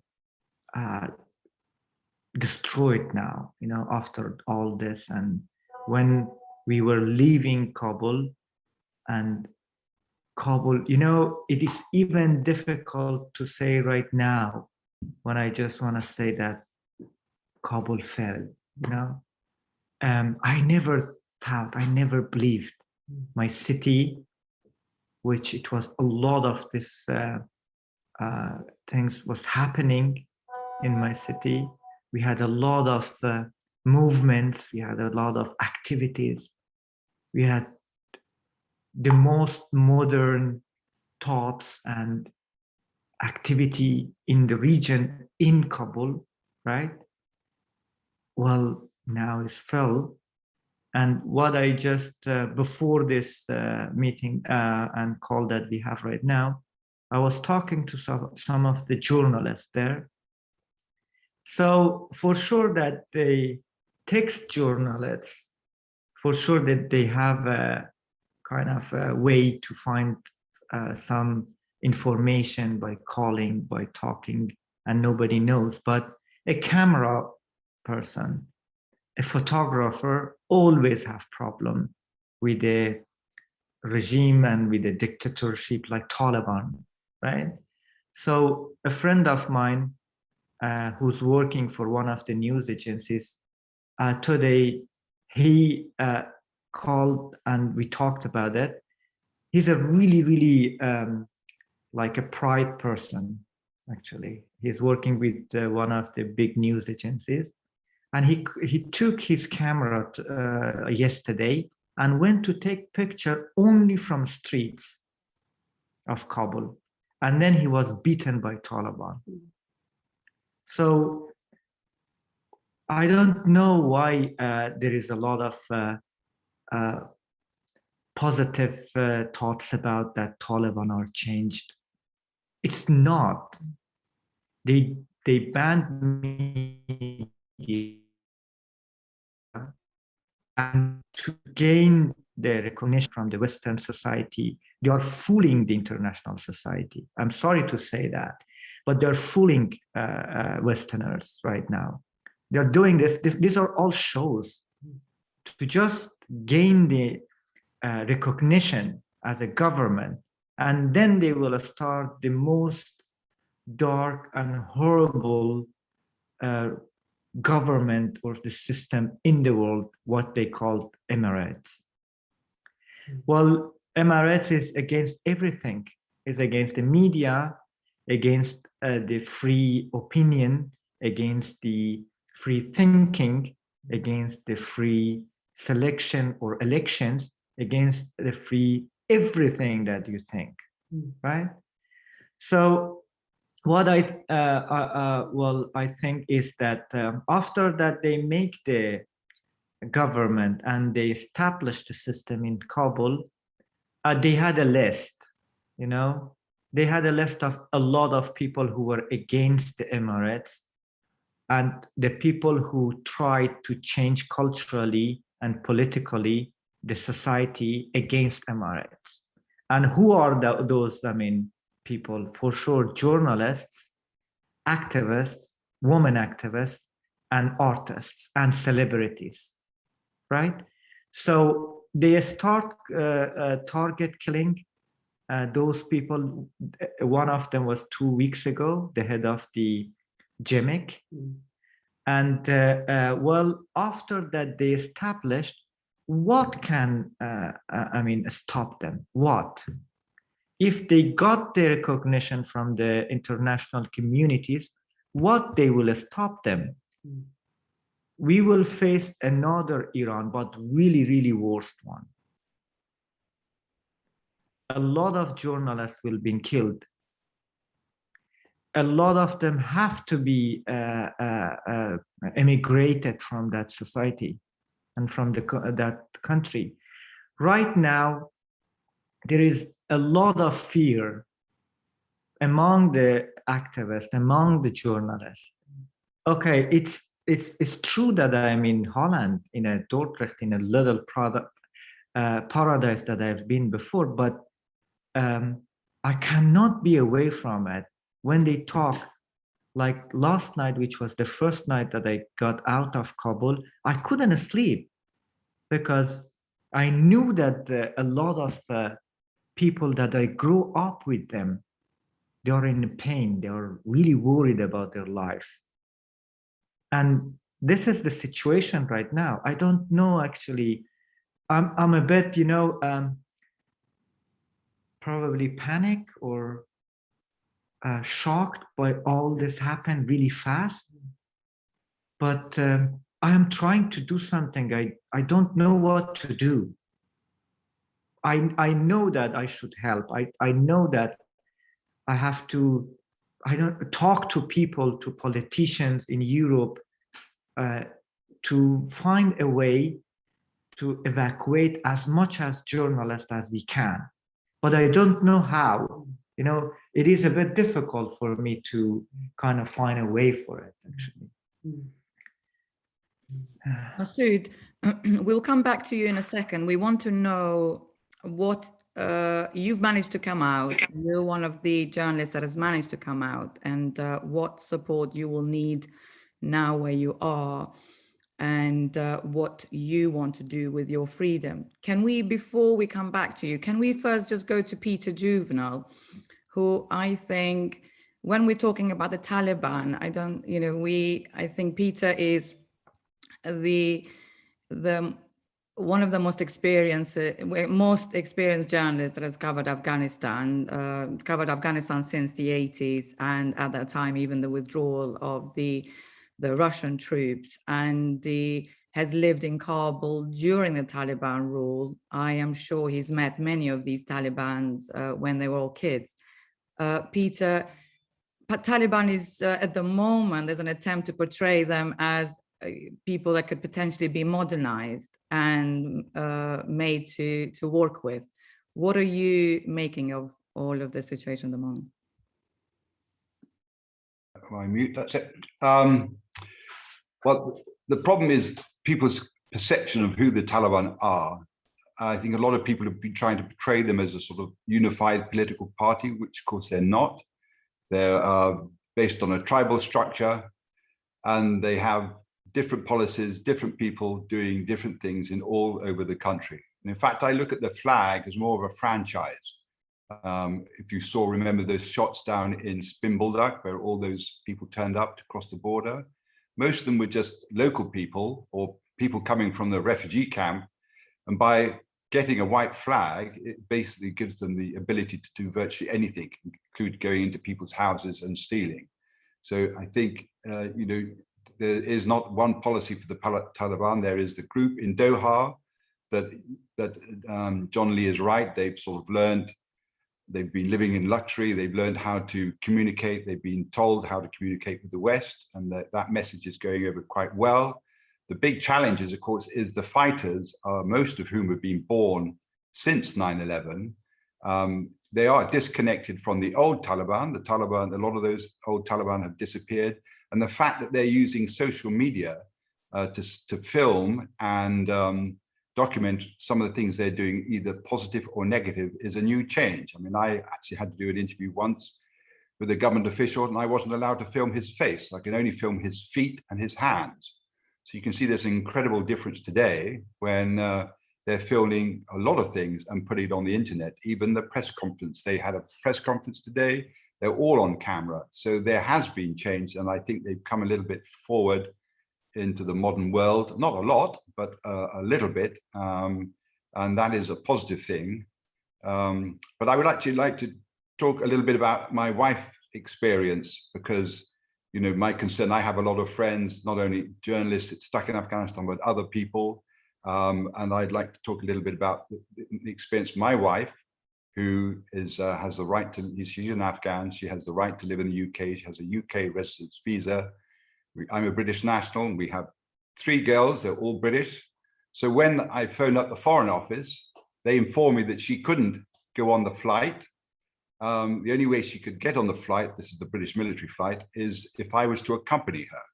destroyed now, you know, after all this. And when we were leaving Kabul, and Kabul, you know, it is even difficult to say right now, when I just want to say that Kabul fell, you know. I never thought, I never believed my city, which it was a lot of this things was happening in my city. We had a lot of movements, we had a lot of activities, we had the most modern thoughts and activity in the region in Kabul, right? Well, now it's fell. And what I just, before this meeting and call that we have right now, I was talking to some of the journalists there. So for sure that the text journalists, for sure that they have a kind of a way to find some information by calling, by talking, and nobody knows. But a camera person, a photographer, always have problem with the regime and with the dictatorship like Taliban, right? So a friend of mine who's working for one of the news agencies, today he called and we talked about it. He's a really, really like a pride person, actually. He's working with one of the big news agencies. And he took his camera yesterday and went to take picture only from streets of Kabul. And then he was beaten by Taliban. So I don't know why there is a lot of positive thoughts about that Taliban are changed. It's not. They banned media, and to gain the recognition from the Western society, they are fooling the international society. I'm sorry to say that, but they're fooling Westerners right now. They're doing this. These are all shows to just gain the recognition as a government, and then they will start the most dark and horrible government or the system in the world, what they call Emirates. Well, Emirates is against everything. It's against the media, against the free opinion, against the free thinking, against the free selection or elections, against the free everything that you think, right? So what I think is that after that they make the government and they establish the system in Kabul, they had a list, you know, they had a list of a lot of people who were against the Emirates and the people who tried to change culturally and politically the society against Emirates. And who are those, I mean, people? For sure, journalists, activists, women activists, and artists and celebrities, right? So they start target killing those people. One of them was 2 weeks ago, the head of the JEMIC. And well, after that, they established what can, I mean, stop them? What? If they got the recognition from the international communities, what they will stop them? We will face another Iran, but really, really worst one. A lot of journalists will be killed. A lot of them have to be emigrated from that society and from that country. Right now, there is a lot of fear among the activists, among the journalists. Okay, it's true that I'm in Holland, in a Dordrecht, in a little paradise that I've been before, but I cannot be away from it. When they talk, like last night, which was the first night that I got out of Kabul, I couldn't sleep because I knew that a lot of people that I grew up with them, they are in pain. They are really worried about their life. And this is the situation right now. I don't know, actually. I'm a bit, probably panic or shocked by all this happened really fast. But I am trying to do something. I don't know what to do. I know that I should help. I know that I have to, talk to people, to politicians in Europe, to find a way to evacuate as much as journalists as we can. But I don't know how. It is a bit difficult for me to kind of find a way for it, actually. Massoud, we'll come back to you in a second. We want to know what you've managed to come out. You're one of the journalists that has managed to come out, and what support you will need now where you are, and what you want to do with your freedom. Can we, before we come back to you, can we first just go to Peter Jouvenal, who I think, when we're talking about the Taliban, I think Peter is one of the most experienced journalists that has covered Afghanistan since the 80s, and at that time, even the withdrawal of the Russian troops, and has lived in Kabul during the Taliban rule. I am sure he's met many of these Talibans when they were all kids. Peter, Taliban is at the moment, there's an attempt to portray them as people that could potentially be modernized and made to work with. What are you making of all of the situation at the moment? I mute, that's it. Well, the problem is people's perception of who the Taliban are. I think a lot of people have been trying to portray them as a sort of unified political party, which of course they're not. They're based on a tribal structure, and they have different policies, different people doing different things in all over the country. And in fact, I look at the flag as more of a franchise. If you remember those shots down in Spinboldak, where all those people turned up to cross the border, most of them were just local people or people coming from the refugee camp. And by getting a white flag, it basically gives them the ability to do virtually anything, include going into people's houses and stealing. So I think, there is not one policy for the Taliban. There is the group in Doha that Jon Lee is right. They've sort of learned, they've been living in luxury. They've learned how to communicate. They've been told how to communicate with the West, and that message is going over quite well. The big challenge is, of course, is the fighters, most of whom have been born since 9/11. They are disconnected from the old Taliban. The Taliban, a lot of those old Taliban have disappeared. And the fact that they're using social media to film and document some of the things they're doing, either positive or negative, is a new change. I mean, I actually had to do an interview once with a government official, and I wasn't allowed to film his face. I can only film his feet and his hands. So you can see there's an incredible difference today when they're filming a lot of things and putting it on the internet. Even the press conference, they had a press conference today. They're all on camera. So there has been change, and I think they've come a little bit forward into the modern world. Not a lot, but a little bit. And that is a positive thing. But I would actually like to talk a little bit about my wife's experience, because, my concern, I have a lot of friends, not only journalists stuck in Afghanistan, but other people. And I'd like to talk a little bit about the experience of my wife, who has the right to, she's an Afghan, she has the right to live in the UK, she has a UK residence visa. I'm a British national, and we have 3 girls, they're all British. So when I phoned up the Foreign Office, they informed me that she couldn't go on the flight. The only way she could get on the flight, this is the British military flight, is if I was to accompany her.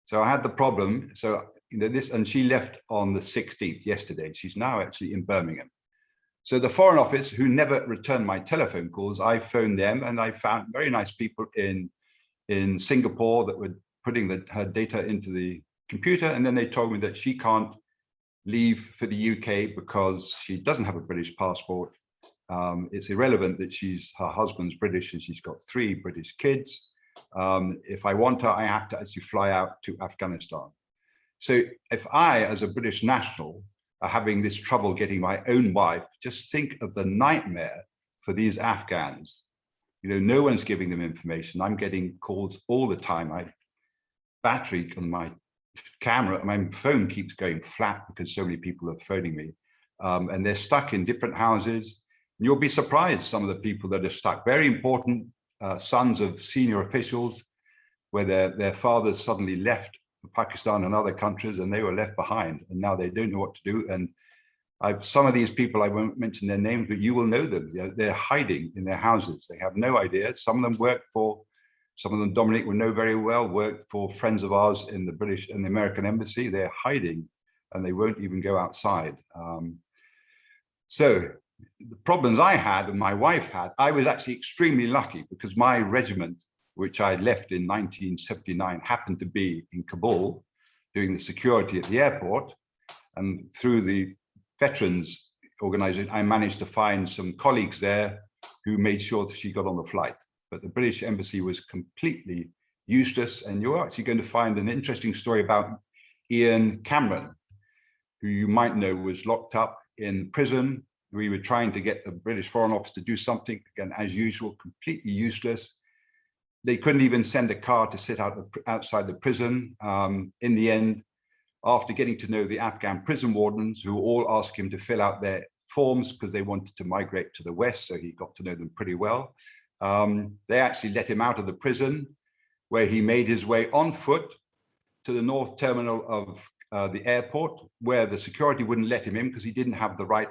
So I had the problem. So, and she left on the 16th yesterday. She's now actually in Birmingham. So the Foreign Office, who never returned my telephone calls, I phoned them and I found very nice people in Singapore that were putting her data into the computer. And then they told me that she can't leave for the UK because she doesn't have a British passport. It's irrelevant that her husband's British and she's got 3 British kids. If I want her, I have to actually fly out to Afghanistan. So if I, as a British national, are having this trouble getting my own wife, just think of the nightmare for these Afghans. No one's giving them information. I'm getting calls all the time. My battery on my camera, my phone keeps going flat because so many people are phoning me. And they're stuck in different houses. You'll be surprised, some of the people that are stuck. Very important sons of senior officials, where their fathers suddenly left Pakistan and other countries and they were left behind and now they don't know what to do. And some of these people, I won't mention their names, but you will know them. They're hiding in their houses. They have no idea. Some of them Dominic will know very well, worked for friends of ours in the British and the American embassy. They're hiding and they won't even go outside. So the problems I had and my wife had, I was actually extremely lucky because my regiment, which I left in 1979, happened to be in Kabul doing the security at the airport. And through the veterans organization, I managed to find some colleagues there who made sure that she got on the flight. But the British embassy was completely useless. And you're actually going to find an interesting story about Ian Cameron, who you might know was locked up in prison. We were trying to get the British Foreign Office to do something, again, as usual, completely useless. They couldn't even send a car to sit outside the prison. In the end, after getting to know the Afghan prison wardens, who all asked him to fill out their forms because they wanted to migrate to the West, so he got to know them pretty well. They actually let him out of the prison, where he made his way on foot to the north terminal of the airport, where the security wouldn't let him in because he didn't have the right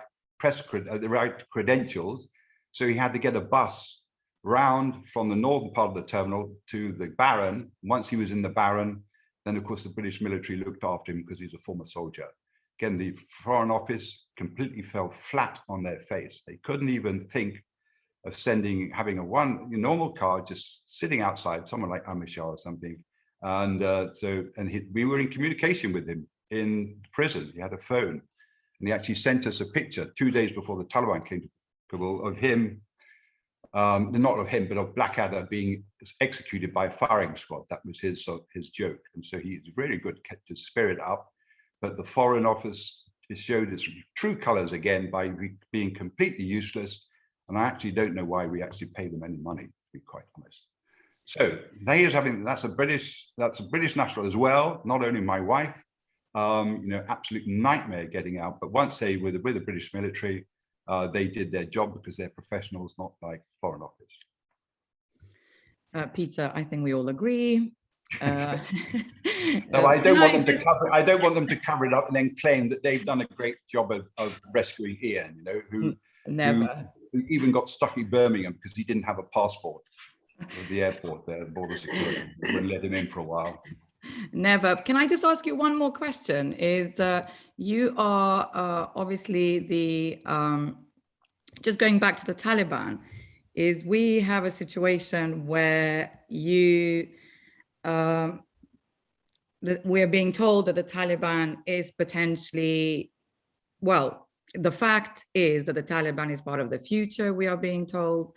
credentials. So he had to get a bus round from the northern part of the terminal to the Barron. Once he was in the Barron, then of course the British military looked after him because he's a former soldier. Again, the Foreign Office completely fell flat on their face. They couldn't even think of having a normal car just sitting outside, someone like Amisha or something. And we were in communication with him in prison. He had a phone. And he actually sent us a picture 2 days before the Taliban came to Kabul of him, not of him, but of Blackadder being executed by a firing squad. That was his joke. And so he's really good, kept his spirit up. But the Foreign Office showed its true colors again by being completely useless. And I actually don't know why we actually pay them any money, to be quite honest. So that's a British national as well, not only my wife. Absolute nightmare getting out. But once they were with the British military, they did their job because they're professionals, not like Foreign Office. Peter, I think we all agree. No, I don't want them to cover. I don't want them to cover it up and then claim that they've done a great job of rescuing Ian. Who even got stuck in Birmingham because he didn't have a passport at the airport. There, border security wouldn't let him in for a while. Never. Can I just ask you one more question? You are obviously just going back to the Taliban, we have a situation where we're being told that the Taliban is potentially, the fact is that the Taliban is part of the future, we are being told,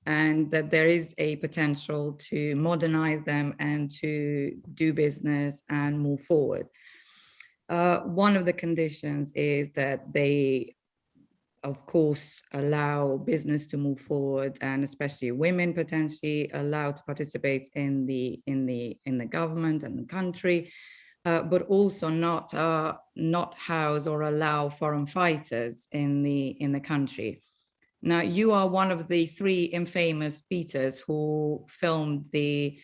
and that there is a potential to modernize them and to do business and move forward. One of the conditions is that they, of course, allow business to move forward, and especially women potentially allowed to participate in the government and the country, but also not house or allow foreign fighters in the country. Now, you are one of the 3 infamous Peters who filmed the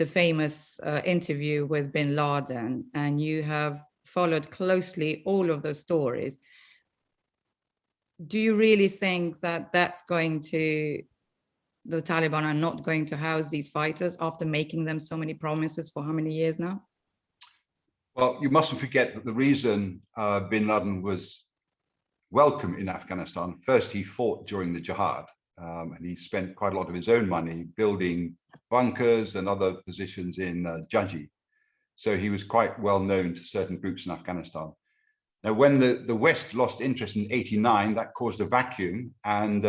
famous interview with bin Laden, and you have followed closely all of those stories. do you really think that the Taliban are not going to house these fighters after making them so many promises for how many years now? Well, you mustn't forget that the reason bin Laden was welcome in Afghanistan, first he fought during the jihad, and he spent quite a lot of his own money building bunkers and other positions in Jaji. So he was quite well known to certain groups in Afghanistan. Now, when the West lost interest in '89, that caused a vacuum, and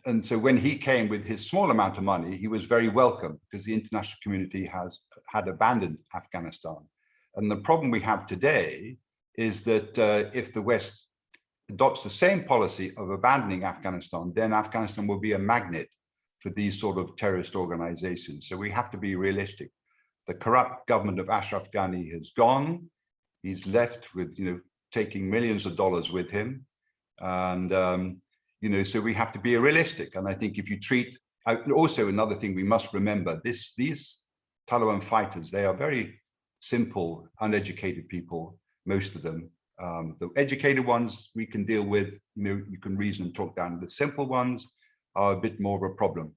and so when he came with his small amount of money, he was very welcome because the international community had abandoned Afghanistan. And the problem we have today is that if the West adopts the same policy of abandoning Afghanistan, then Afghanistan will be a magnet for these sort of terrorist organizations. So we have to be realistic. The corrupt government of Ashraf Ghani has gone. He's left with, taking millions of dollars with him. And, so we have to be realistic. And I think if you treat, also another thing we must remember, these Taliban fighters, they are very simple, uneducated people, most of them. The educated ones we can deal with, you can reason and talk down. The simple ones are a bit more of a problem.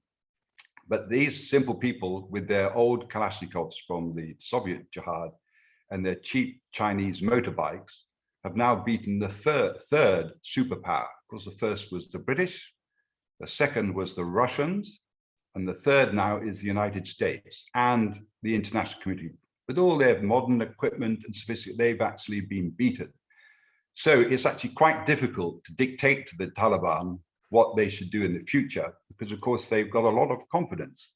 But these simple people with their old Kalashnikovs from the Soviet jihad and their cheap Chinese motorbikes have now beaten the third superpower. Of course, the first was the British, the second was the Russians, and the third now is the United States and the international community. With all their modern equipment and sophistication, they've actually been beaten. So it's actually quite difficult to dictate to the Taliban what they should do in the future, because of course they've got a lot of confidence.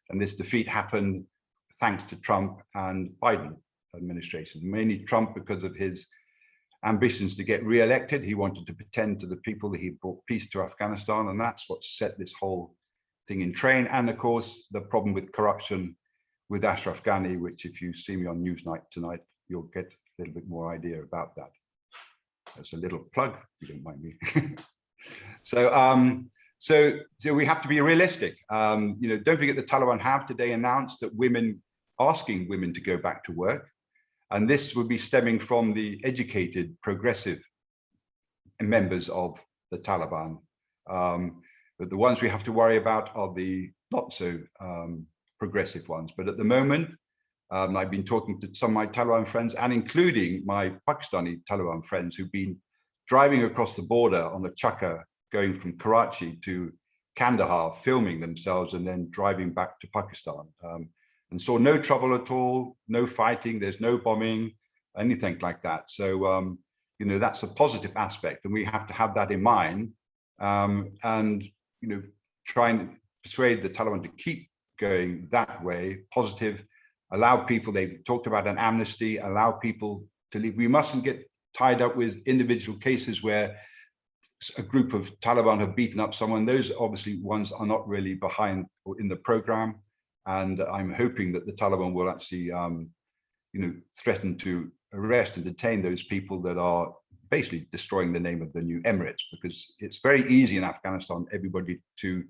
And this defeat happened thanks to Trump and Biden administration, mainly Trump because of his ambitions to get re-elected. He wanted to pretend to the people that he brought peace to Afghanistan, and that's what set this whole thing in train. And of course, the problem with corruption with Ashraf Ghani, which if you see me on Newsnight tonight, you'll get a little bit more idea about that. That's a little plug, if you don't mind me. So we have to be realistic. Don't forget the Taliban have today announced that asking women to go back to work. And this would be stemming from the educated, progressive members of the Taliban. But the ones we have to worry about are the not so progressive ones. But at the moment, I've been talking to some of my Taliban friends, and including my Pakistani Taliban friends who've been driving across the border on a chakka, going from Karachi to Kandahar, filming themselves and then driving back to Pakistan. And saw no trouble at all, no fighting, there's no bombing, anything like that. So, that's a positive aspect, and we have to have that in mind, and, try and persuade the Taliban to keep going that way, positive, allow people, they've talked about an amnesty, allow people to leave. We mustn't get tied up with individual cases where a group of Taliban have beaten up someone. Those obviously ones are not really behind or in the program. And I'm hoping that the Taliban will actually, threaten to arrest and detain those people that are basically destroying the name of the new Emirates, because it's very easy in Afghanistan, everybody to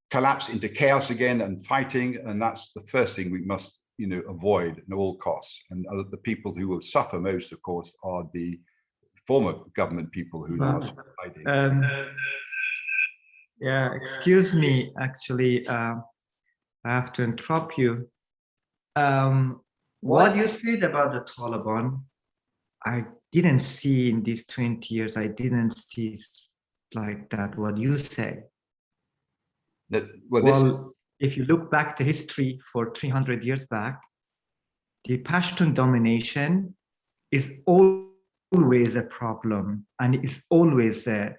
collapse into chaos again and fighting. And that's the first thing we must, avoid at all costs. And the people who will suffer most, of course, are the former government people who now are hiding. Yeah, excuse me, actually, I have to interrupt you. What you said about the Taliban, I didn't see in these 20 years, I didn't see like that, what you say. Well, if you look back to history for 300 years back, the Pashtun domination is always a problem, and it's always the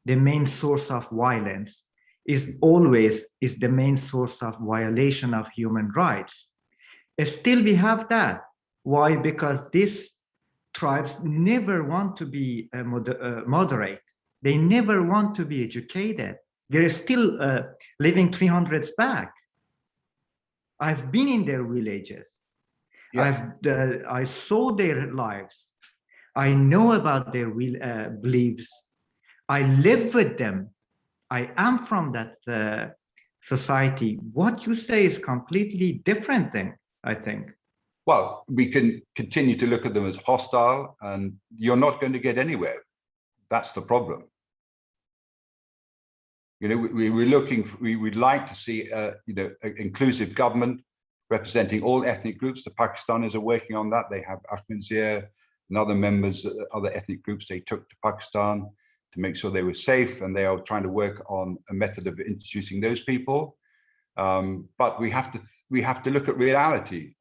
main source of violence, is the main source of violation of human rights. Still we have that. Why? Because these tribes never want to be moderate. They never want to be educated. They're still living 300s back. I've been in their villages. Yeah. I saw their lives. I know about their beliefs. I live with them. I am from that society. What you say is completely different thing, I think. Well, we can continue to look at them as hostile, and you're not going to get anywhere. That's the problem. You know, we'd like to see, you know, an inclusive government representing all ethnic groups. The Pakistanis are working on that. They have Ahmed Zia and other members, other ethnic groups they took to Pakistan to make sure they were safe, and they are trying to work on a method of introducing those people. But we have to look at reality.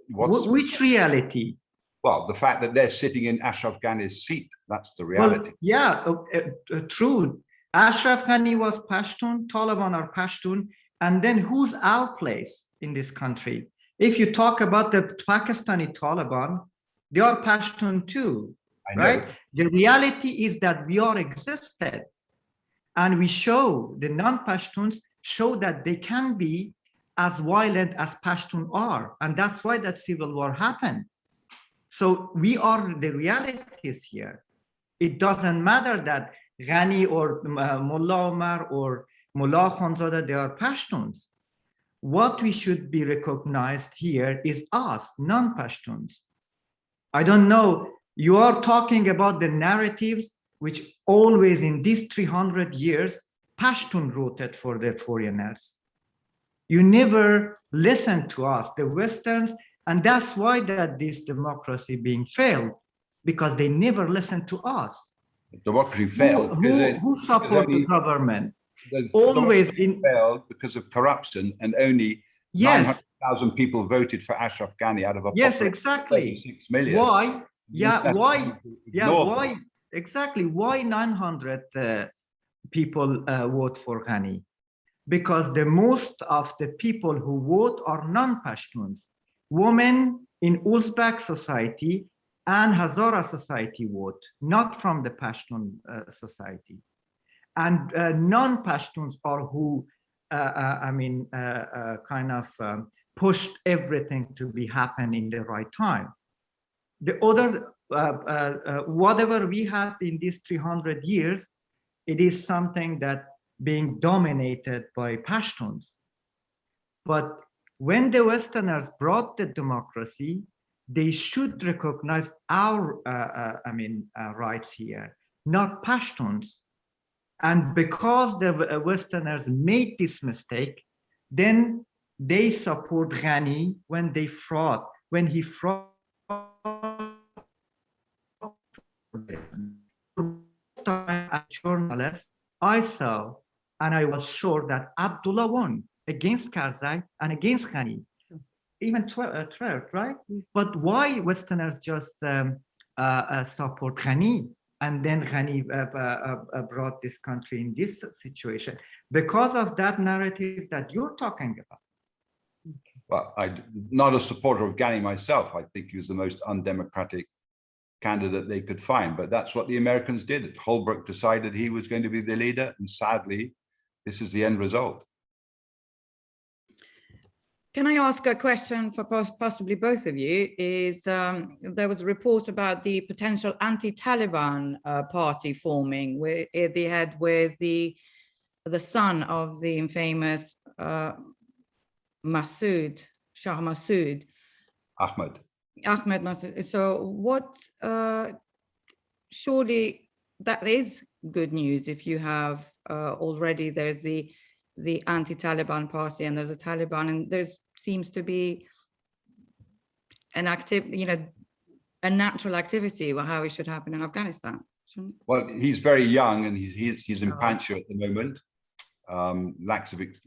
Which reality? Well, the fact that they're sitting in Ashraf Ghani's seat, that's the reality. Well, yeah, true. Ashraf Ghani was Pashtun, Taliban are Pashtun, and then who's our place in this country? If you talk about the Pakistani Taliban, they are Pashtun too, right? The reality is that we are existed, and we show, the non-Pashtuns show that they can be as violent as Pashtun are, and that's why that civil war happened. So we are the realities here. It doesn't matter that Ghani or Mullah Omar or Mullah Khanzada, they are Pashtuns. What we should be recognized here is us, non-Pashtuns. I don't know, you are talking about the narratives which always in these 300 years, Pashtun wrote it for the foreigners. You never listen to us, the Westerns, and that's why that this democracy being failed, because they never listen to us. Democracy failed. Who support the government? Always failed because of corruption, and only 900,000 people voted for Ashraf Ghani out of a exactly 36 million. Why? Yeah, why? Yeah, why? Exactly. Why 900 people vote for Ghani? Because the most of the people who vote are non-Pashtuns. Women in Uzbek society and Hazara society vote, not from the Pashtun society. And non-Pashtuns are who, pushed everything to be happen in the right time. The other, whatever we had in these 300 years, it is something that being dominated by Pashtuns. But when the Westerners brought the democracy, they should recognize our rights here, not Pashtuns. And because the Westerners made this mistake, then they support Ghani when he fraud. As journalist, I saw, and I was sure that Abdullah won against Karzai and against Ghani, even 12, right? But why Westerners just support Ghani, and then Ghani brought this country in this situation? Because of that narrative that you're talking about. Well, I'm not a supporter of Ghani myself. I think he was the most undemocratic candidate they could find, but that's what the Americans did. Holbrooke decided he was going to be the leader, and sadly, this is the end result. Can I ask a question for possibly both of you? There was a report about the potential anti-Taliban party forming with the son of the infamous Massoud, Shah Massoud. Ahmed Massoud. So what, surely that is good news if you have already, there's the anti-Taliban party and there's a Taliban, and there seems to be an a natural activity or how it should happen in Afghanistan. Well, he's very young and he's in Panjshir at the moment,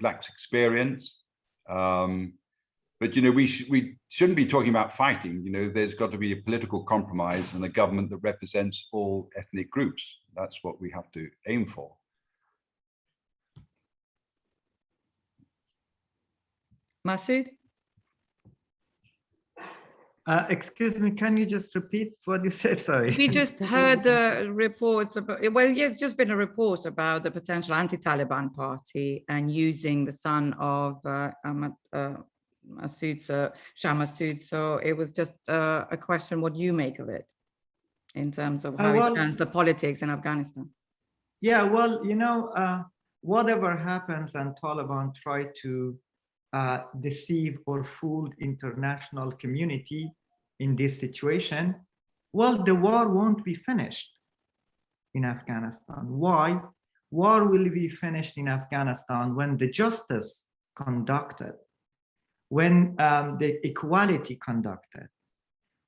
lacks experience. But we shouldn't be talking about fighting. There's got to be a political compromise and a government that represents all ethnic groups. That's what we have to aim for. Massoud? Excuse me, can you just repeat what you said? Sorry. We just heard the reports about, well, yes, it's just been a report about the potential anti-Taliban party and using the son of Massoud, Shah Massoud. So it was just a question what you make of it in terms of how it turns the politics in Afghanistan. Yeah, well, whatever happens and Taliban try to deceive or fool international community in this situation, well, the war won't be finished. in Afghanistan. Why? War will be finished in Afghanistan when the justice conducted, when the equality conducted,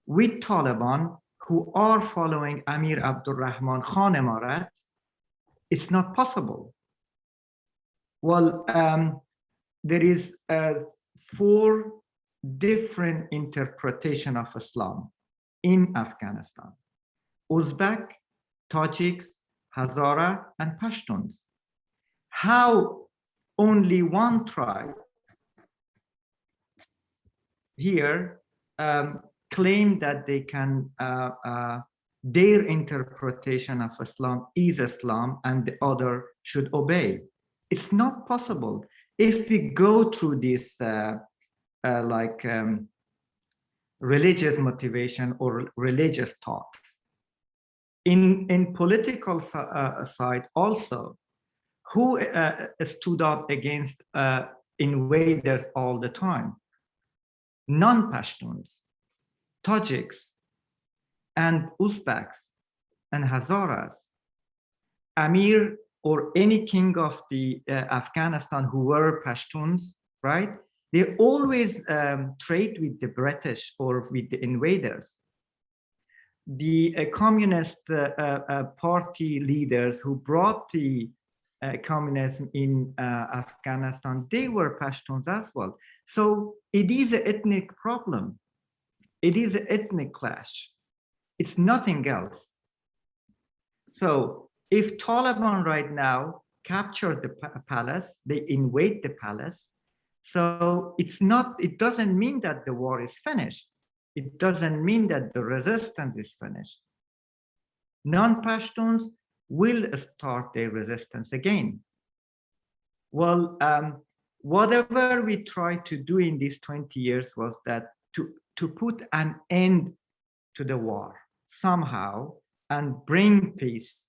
with Taliban who are following Amir Abdurrahman Khan Emarat. It's not possible. Well, there is 4 different interpretation of Islam in Afghanistan: Uzbek, Tajiks, Hazara, and Pashtuns. How only one tribe here claim that they can, their interpretation of Islam is Islam and the other should obey? It's not possible. If we go through this religious motivation or religious thoughts, in political side also, who stood up against invaders all the time? Non-Pashtuns, Tajiks, and Uzbeks, and Hazaras. Amir or any king of the Afghanistan who were Pashtuns, right? They always trade with the British or with the invaders. The communist party leaders who brought the communism in Afghanistan, they were Pashtuns as well. So it is an ethnic problem. It is an ethnic clash. It's nothing else. So if Taliban right now capture the palace, they invade the palace. So it doesn't mean that the war is finished. It doesn't mean that the resistance is finished. Non-Pashtuns will start their resistance again. Well, whatever we tried to do in these 20 years was that to put an end to the war somehow and bring peace,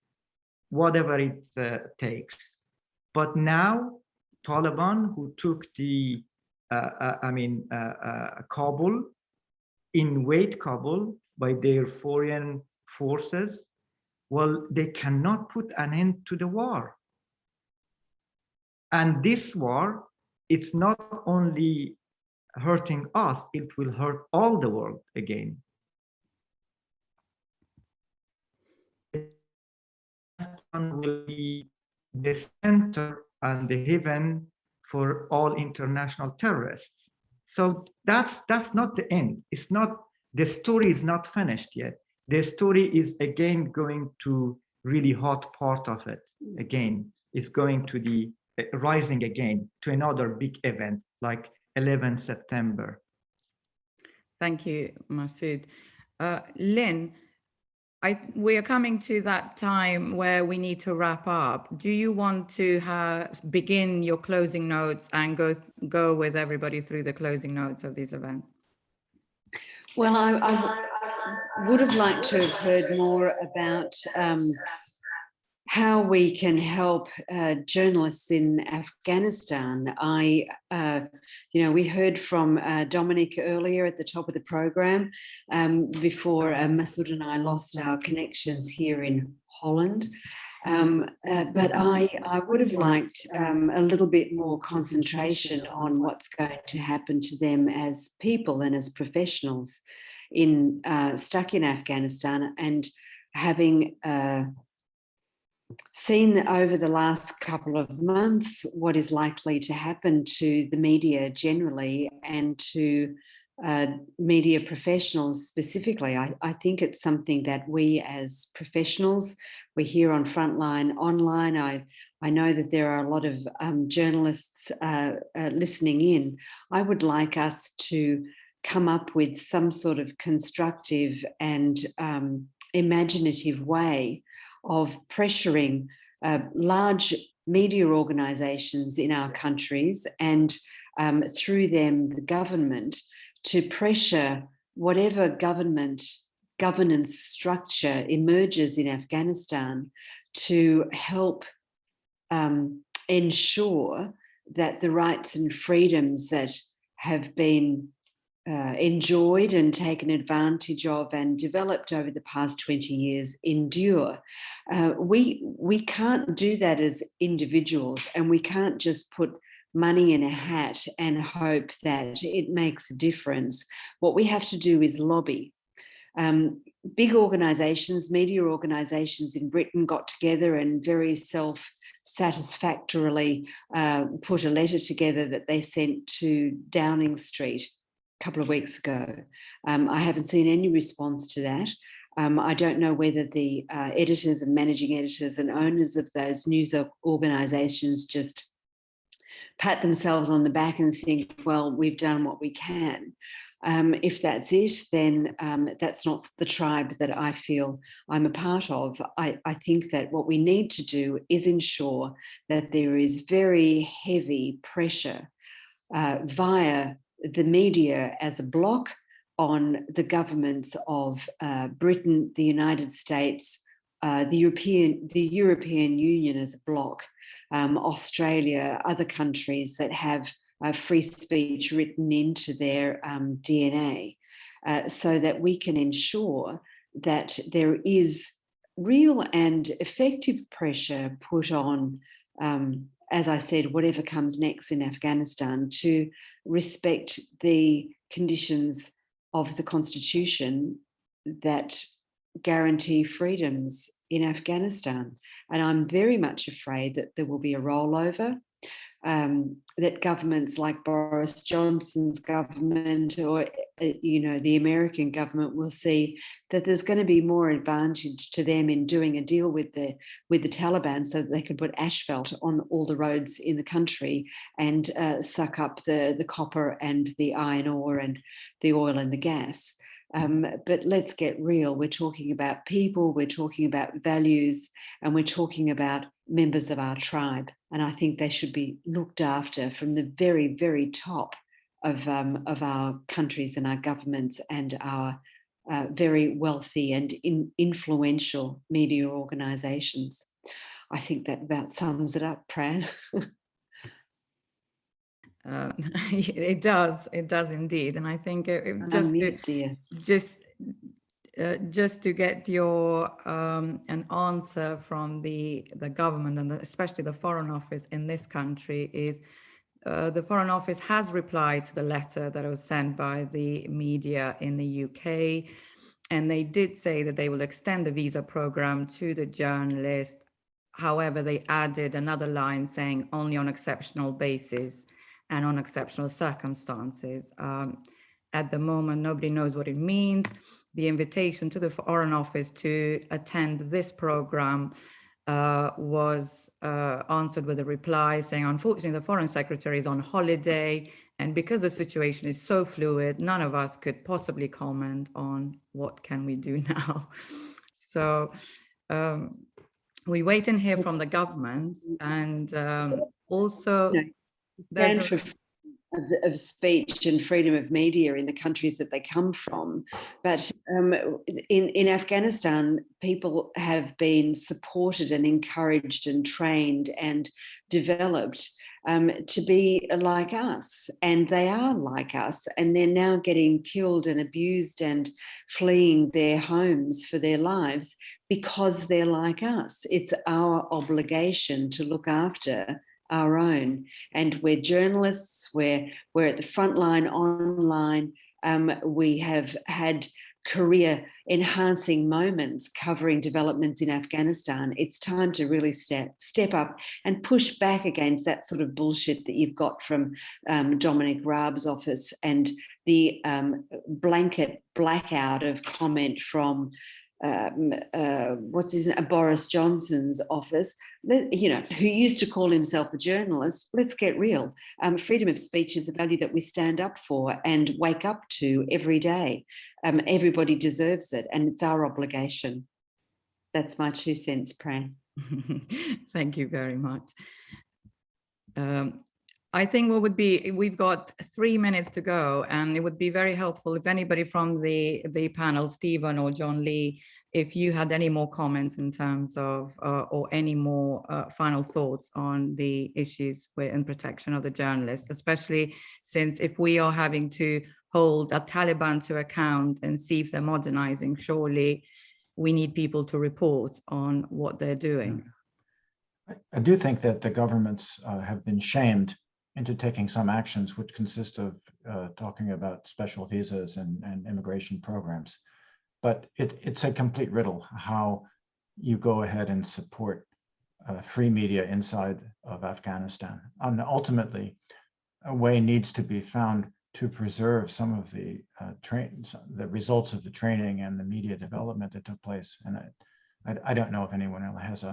whatever it takes. But now Taliban, who took the Kabul, invade Kabul by their foreign forces, well, they cannot put an end to the war. And this war, it's not only hurting us, it will hurt all the world again. Will be the center and the haven for all international terrorists. So that's not the end. It's not, the story is not finished yet. The story is again going to really hot part of it again. It's going to the rising again to another big event like 11 September. Thank you, Massoud. Lynne, we are coming to that time where we need to wrap up. Do you want to begin your closing notes and go with everybody through the closing notes of this event? Well, I would have liked to have heard more about how we can help journalists in Afghanistan. We heard from Dominic earlier at the top of the program before Massoud and I lost our connections here in Holland. But I would have liked a little bit more concentration on what's going to happen to them as people and as professionals stuck in Afghanistan, and having seen over the last couple of months what is likely to happen to the media generally and to media professionals specifically. I think it's something that we as professionals, we're here on Frontline Online. I know that there are a lot of journalists listening in. I would like us to come up with some sort of constructive and imaginative way of pressuring large media organisations in our countries and through them the government to pressure whatever governance structure emerges in Afghanistan to help ensure that the rights and freedoms that have been enjoyed and taken advantage of and developed over the past 20 years endure. We can't do that as individuals, and we can't just put money in a hat and hope that it makes a difference. What we have to do is lobby. Big organisations, media organisations in Britain got together and very self-satisfactorily put a letter together that they sent to Downing Street a couple of weeks ago. I haven't seen any response to that. I don't know whether the editors and managing editors and owners of those news organisations just pat themselves on the back and think, well, we've done what we can. If that's it, then that's not the tribe that I feel I'm a part of. I think that what we need to do is ensure that there is very heavy pressure via the media as a bloc on the governments of Britain, the United States, the European Union as a bloc, Australia, other countries that have free speech written into their DNA, so that we can ensure that there is real and effective pressure put on, as I said, whatever comes next in Afghanistan, to respect the conditions of the Constitution that guarantee freedoms in Afghanistan. And I'm very much afraid that there will be a rollover, that governments like Boris Johnson's government or, the American government will see that there's going to be more advantage to them in doing a deal with the Taliban so that they could put asphalt on all the roads in the country and suck up the copper and the iron ore and the oil and the gas. But let's get real. We're talking about people, we're talking about values, and we're talking about members of our tribe. And I think they should be looked after from the very, very top of our countries and our governments and our very wealthy and influential media organisations. I think that about sums it up, Pran. It does indeed, and I think just to get your an answer from the government and especially the Foreign Office in this country is the Foreign Office has replied to the letter that was sent by the media in the UK, and they did say that they will extend the visa program to the journalist. However, they added another line saying only on exceptional basis and on exceptional circumstances. At the moment, nobody knows what it means. The invitation to the Foreign Office to attend this program was answered with a reply saying, unfortunately, the Foreign Secretary is on holiday, and because the situation is so fluid, none of us could possibly comment on what can we do now. So we wait and hear from the government, and also of speech and freedom of media in the countries that they come from. But in Afghanistan, people have been supported and encouraged and trained and developed to be like us, and they are like us, and they're now getting killed and abused and fleeing their homes for their lives because they're like us. It's our obligation to look after our own, and we're journalists, we're at the front line online. We have had career enhancing moments covering developments in Afghanistan. It's time to really step up and push back against that sort of bullshit that you've got from Dominic Raab's office and the blanket blackout of comment from Boris Johnson's office, who used to call himself a journalist. Let's get real. Freedom of speech is a value that we stand up for and wake up to every day. Everybody deserves it, and it's our obligation. That's my 2 cents, Pran. Thank you very much. I think what would be, we've got 3 minutes to go, and it would be very helpful if anybody from the panel, Stephen or Jon Lee, if you had any more comments in terms of, or any more final thoughts on the issues in protection of the journalists, especially since if we are having to hold a Taliban to account and see if they're modernizing. Surely we need people to report on what they're doing. I do think that the governments have been shamed into taking some actions, which consist of talking about special visas and immigration programs. But it's a complete riddle how you go ahead and support free media inside of Afghanistan. And ultimately, a way needs to be found to preserve some of the the results of the training and the media development that took place. And I don't know if anyone else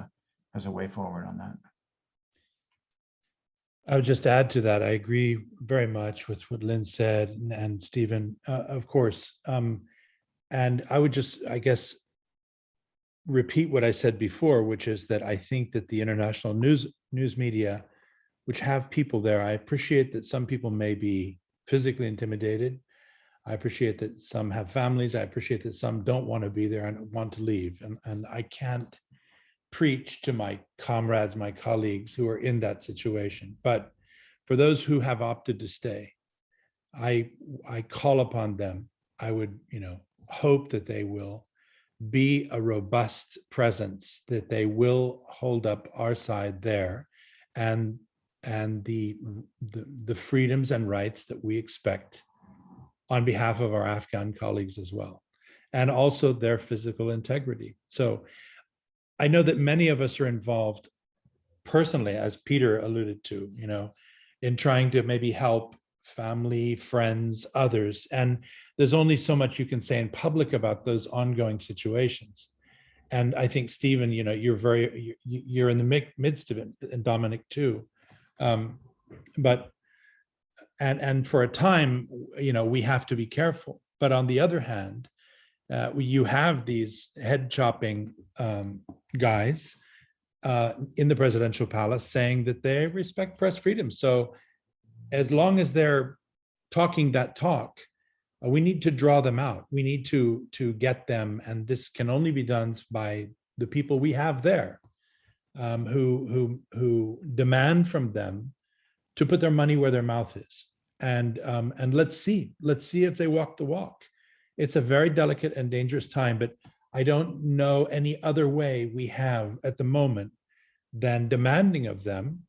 has a way forward on that. I would just add to that. I agree very much with what Lynn said and Stephen, of course. And I would just, I guess, repeat what I said before, which is that I think that the international news media, which have people there, I appreciate that some people may be physically intimidated. I appreciate that some have families. I appreciate that some don't want to be there and want to leave. And I can't preach to my comrades, my colleagues who are in that situation. But for those who have opted to stay, I call upon them. I would, hope that they will be a robust presence, that they will hold up our side there, and the freedoms and rights that we expect on behalf of our Afghan colleagues as well, and also their physical integrity. So I know that many of us are involved personally, as Peter alluded to, in trying to maybe help family, friends, others. And there's only so much you can say in public about those ongoing situations. And I think, Stephen, you're in the midst of it, and Dominic too. But for a time, we have to be careful. But on the other hand, you have these head chopping guys in the presidential palace saying that they respect press freedom. So as long as they're talking that talk, we need to draw them out. We need to get them, and this can only be done by the people we have there, who demand from them to put their money where their mouth is, and let's see if they walk the walk. It's a very delicate and dangerous time, but I don't know any other way we have at the moment than demanding of them,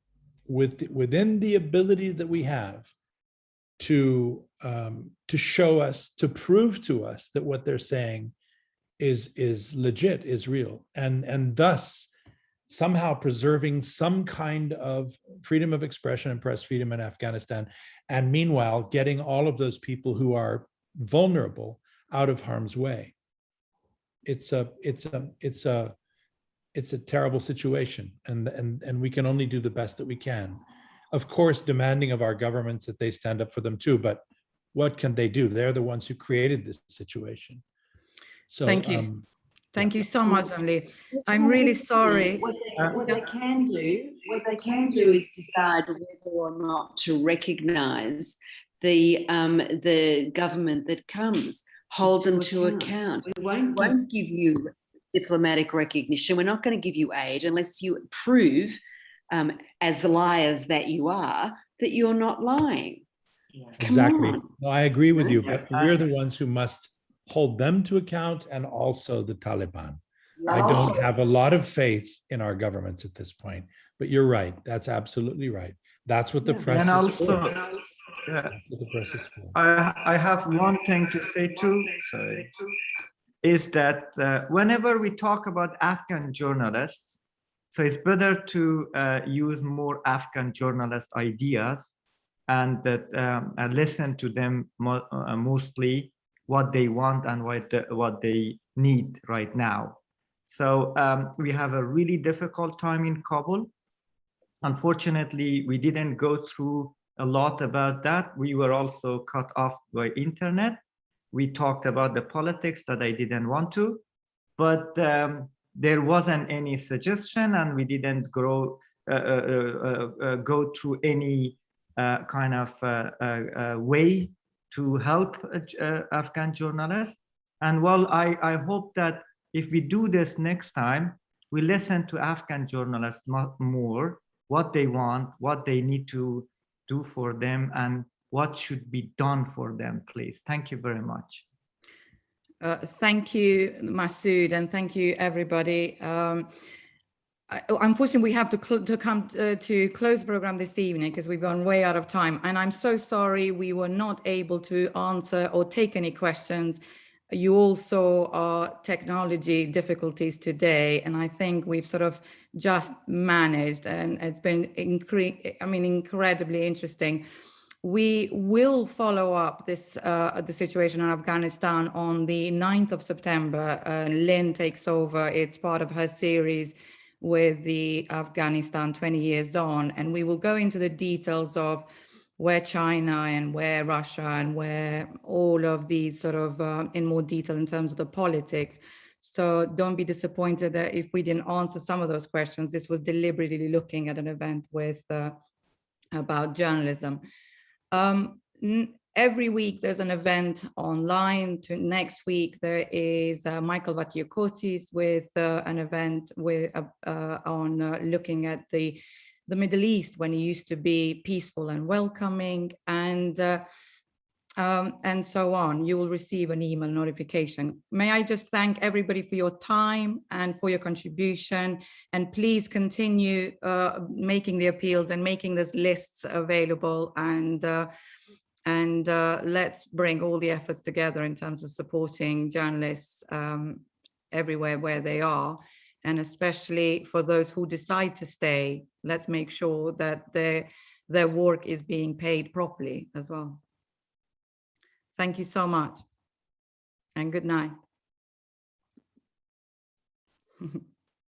within the ability that we have, to show us, to prove to us that what they're saying is legit, is real, and thus somehow preserving some kind of freedom of expression and press freedom in Afghanistan, and meanwhile getting all of those people who are vulnerable out of harm's way. It's a terrible situation, and we can only do the best that we can. Of course, demanding of our governments that they stand up for them too, but what can they do? They're the ones who created this situation. So thank you. Thank you so much, Jon Lee. I'm really sorry. What they can do is decide whether or not to recognise the government that comes, hold them to account. We won't give you diplomatic recognition. We're not going to give you aid unless you prove, as the liars that you are, that you're not lying. Exactly. No, I agree with you, but we're the ones who must hold them to account, and also the Taliban. I don't have a lot of faith in our governments at this point, but you're right. That's absolutely right. That's what the press and is also, for. yeah, That's what the press is for. I have one thing to say too, is that whenever we talk about Afghan journalists, so it's better to use more Afghan journalist ideas and that listen to them mostly what they want and what they need right now. So we have a really difficult time in Kabul. Unfortunately, we didn't go through a lot about that. We were also cut off by internet. We talked about the politics that I didn't want to, but there wasn't any suggestion, and we didn't go through any kind of way to help Afghan journalists. And well, I hope that if we do this next time, we listen to Afghan journalists more, what they want, what they need to do for them, and what should be done for them, please? Thank you very much. Thank you, Massoud, and thank you, everybody. Unfortunately, we have to come to close the program this evening because we've gone way out of time. And I'm so sorry we were not able to answer or take any questions. You all saw our technology difficulties today, and I think we've sort of just managed, and it's been incredibly interesting. We will follow up this the situation in Afghanistan on the 9th of September. Lynne takes over. It's part of her series with the Afghanistan 20 years on, and we will go into the details of where China and where Russia and where all of these sort of in more detail in terms of the politics. So don't be disappointed that if we didn't answer some of those questions. This was deliberately looking at an event with about journalism. Every week there's an event online. Next week there is Michael Vatiokotis with an event with on looking at the Middle East when it used to be peaceful and welcoming, and so on. You will receive an email notification. May I just thank everybody for your time and for your contribution, and please continue making the appeals and making these lists available, and let's bring all the efforts together in terms of supporting journalists everywhere where they are, and especially for those who decide to stay, let's make sure that their work is being paid properly as well. Thank you so much, and good night.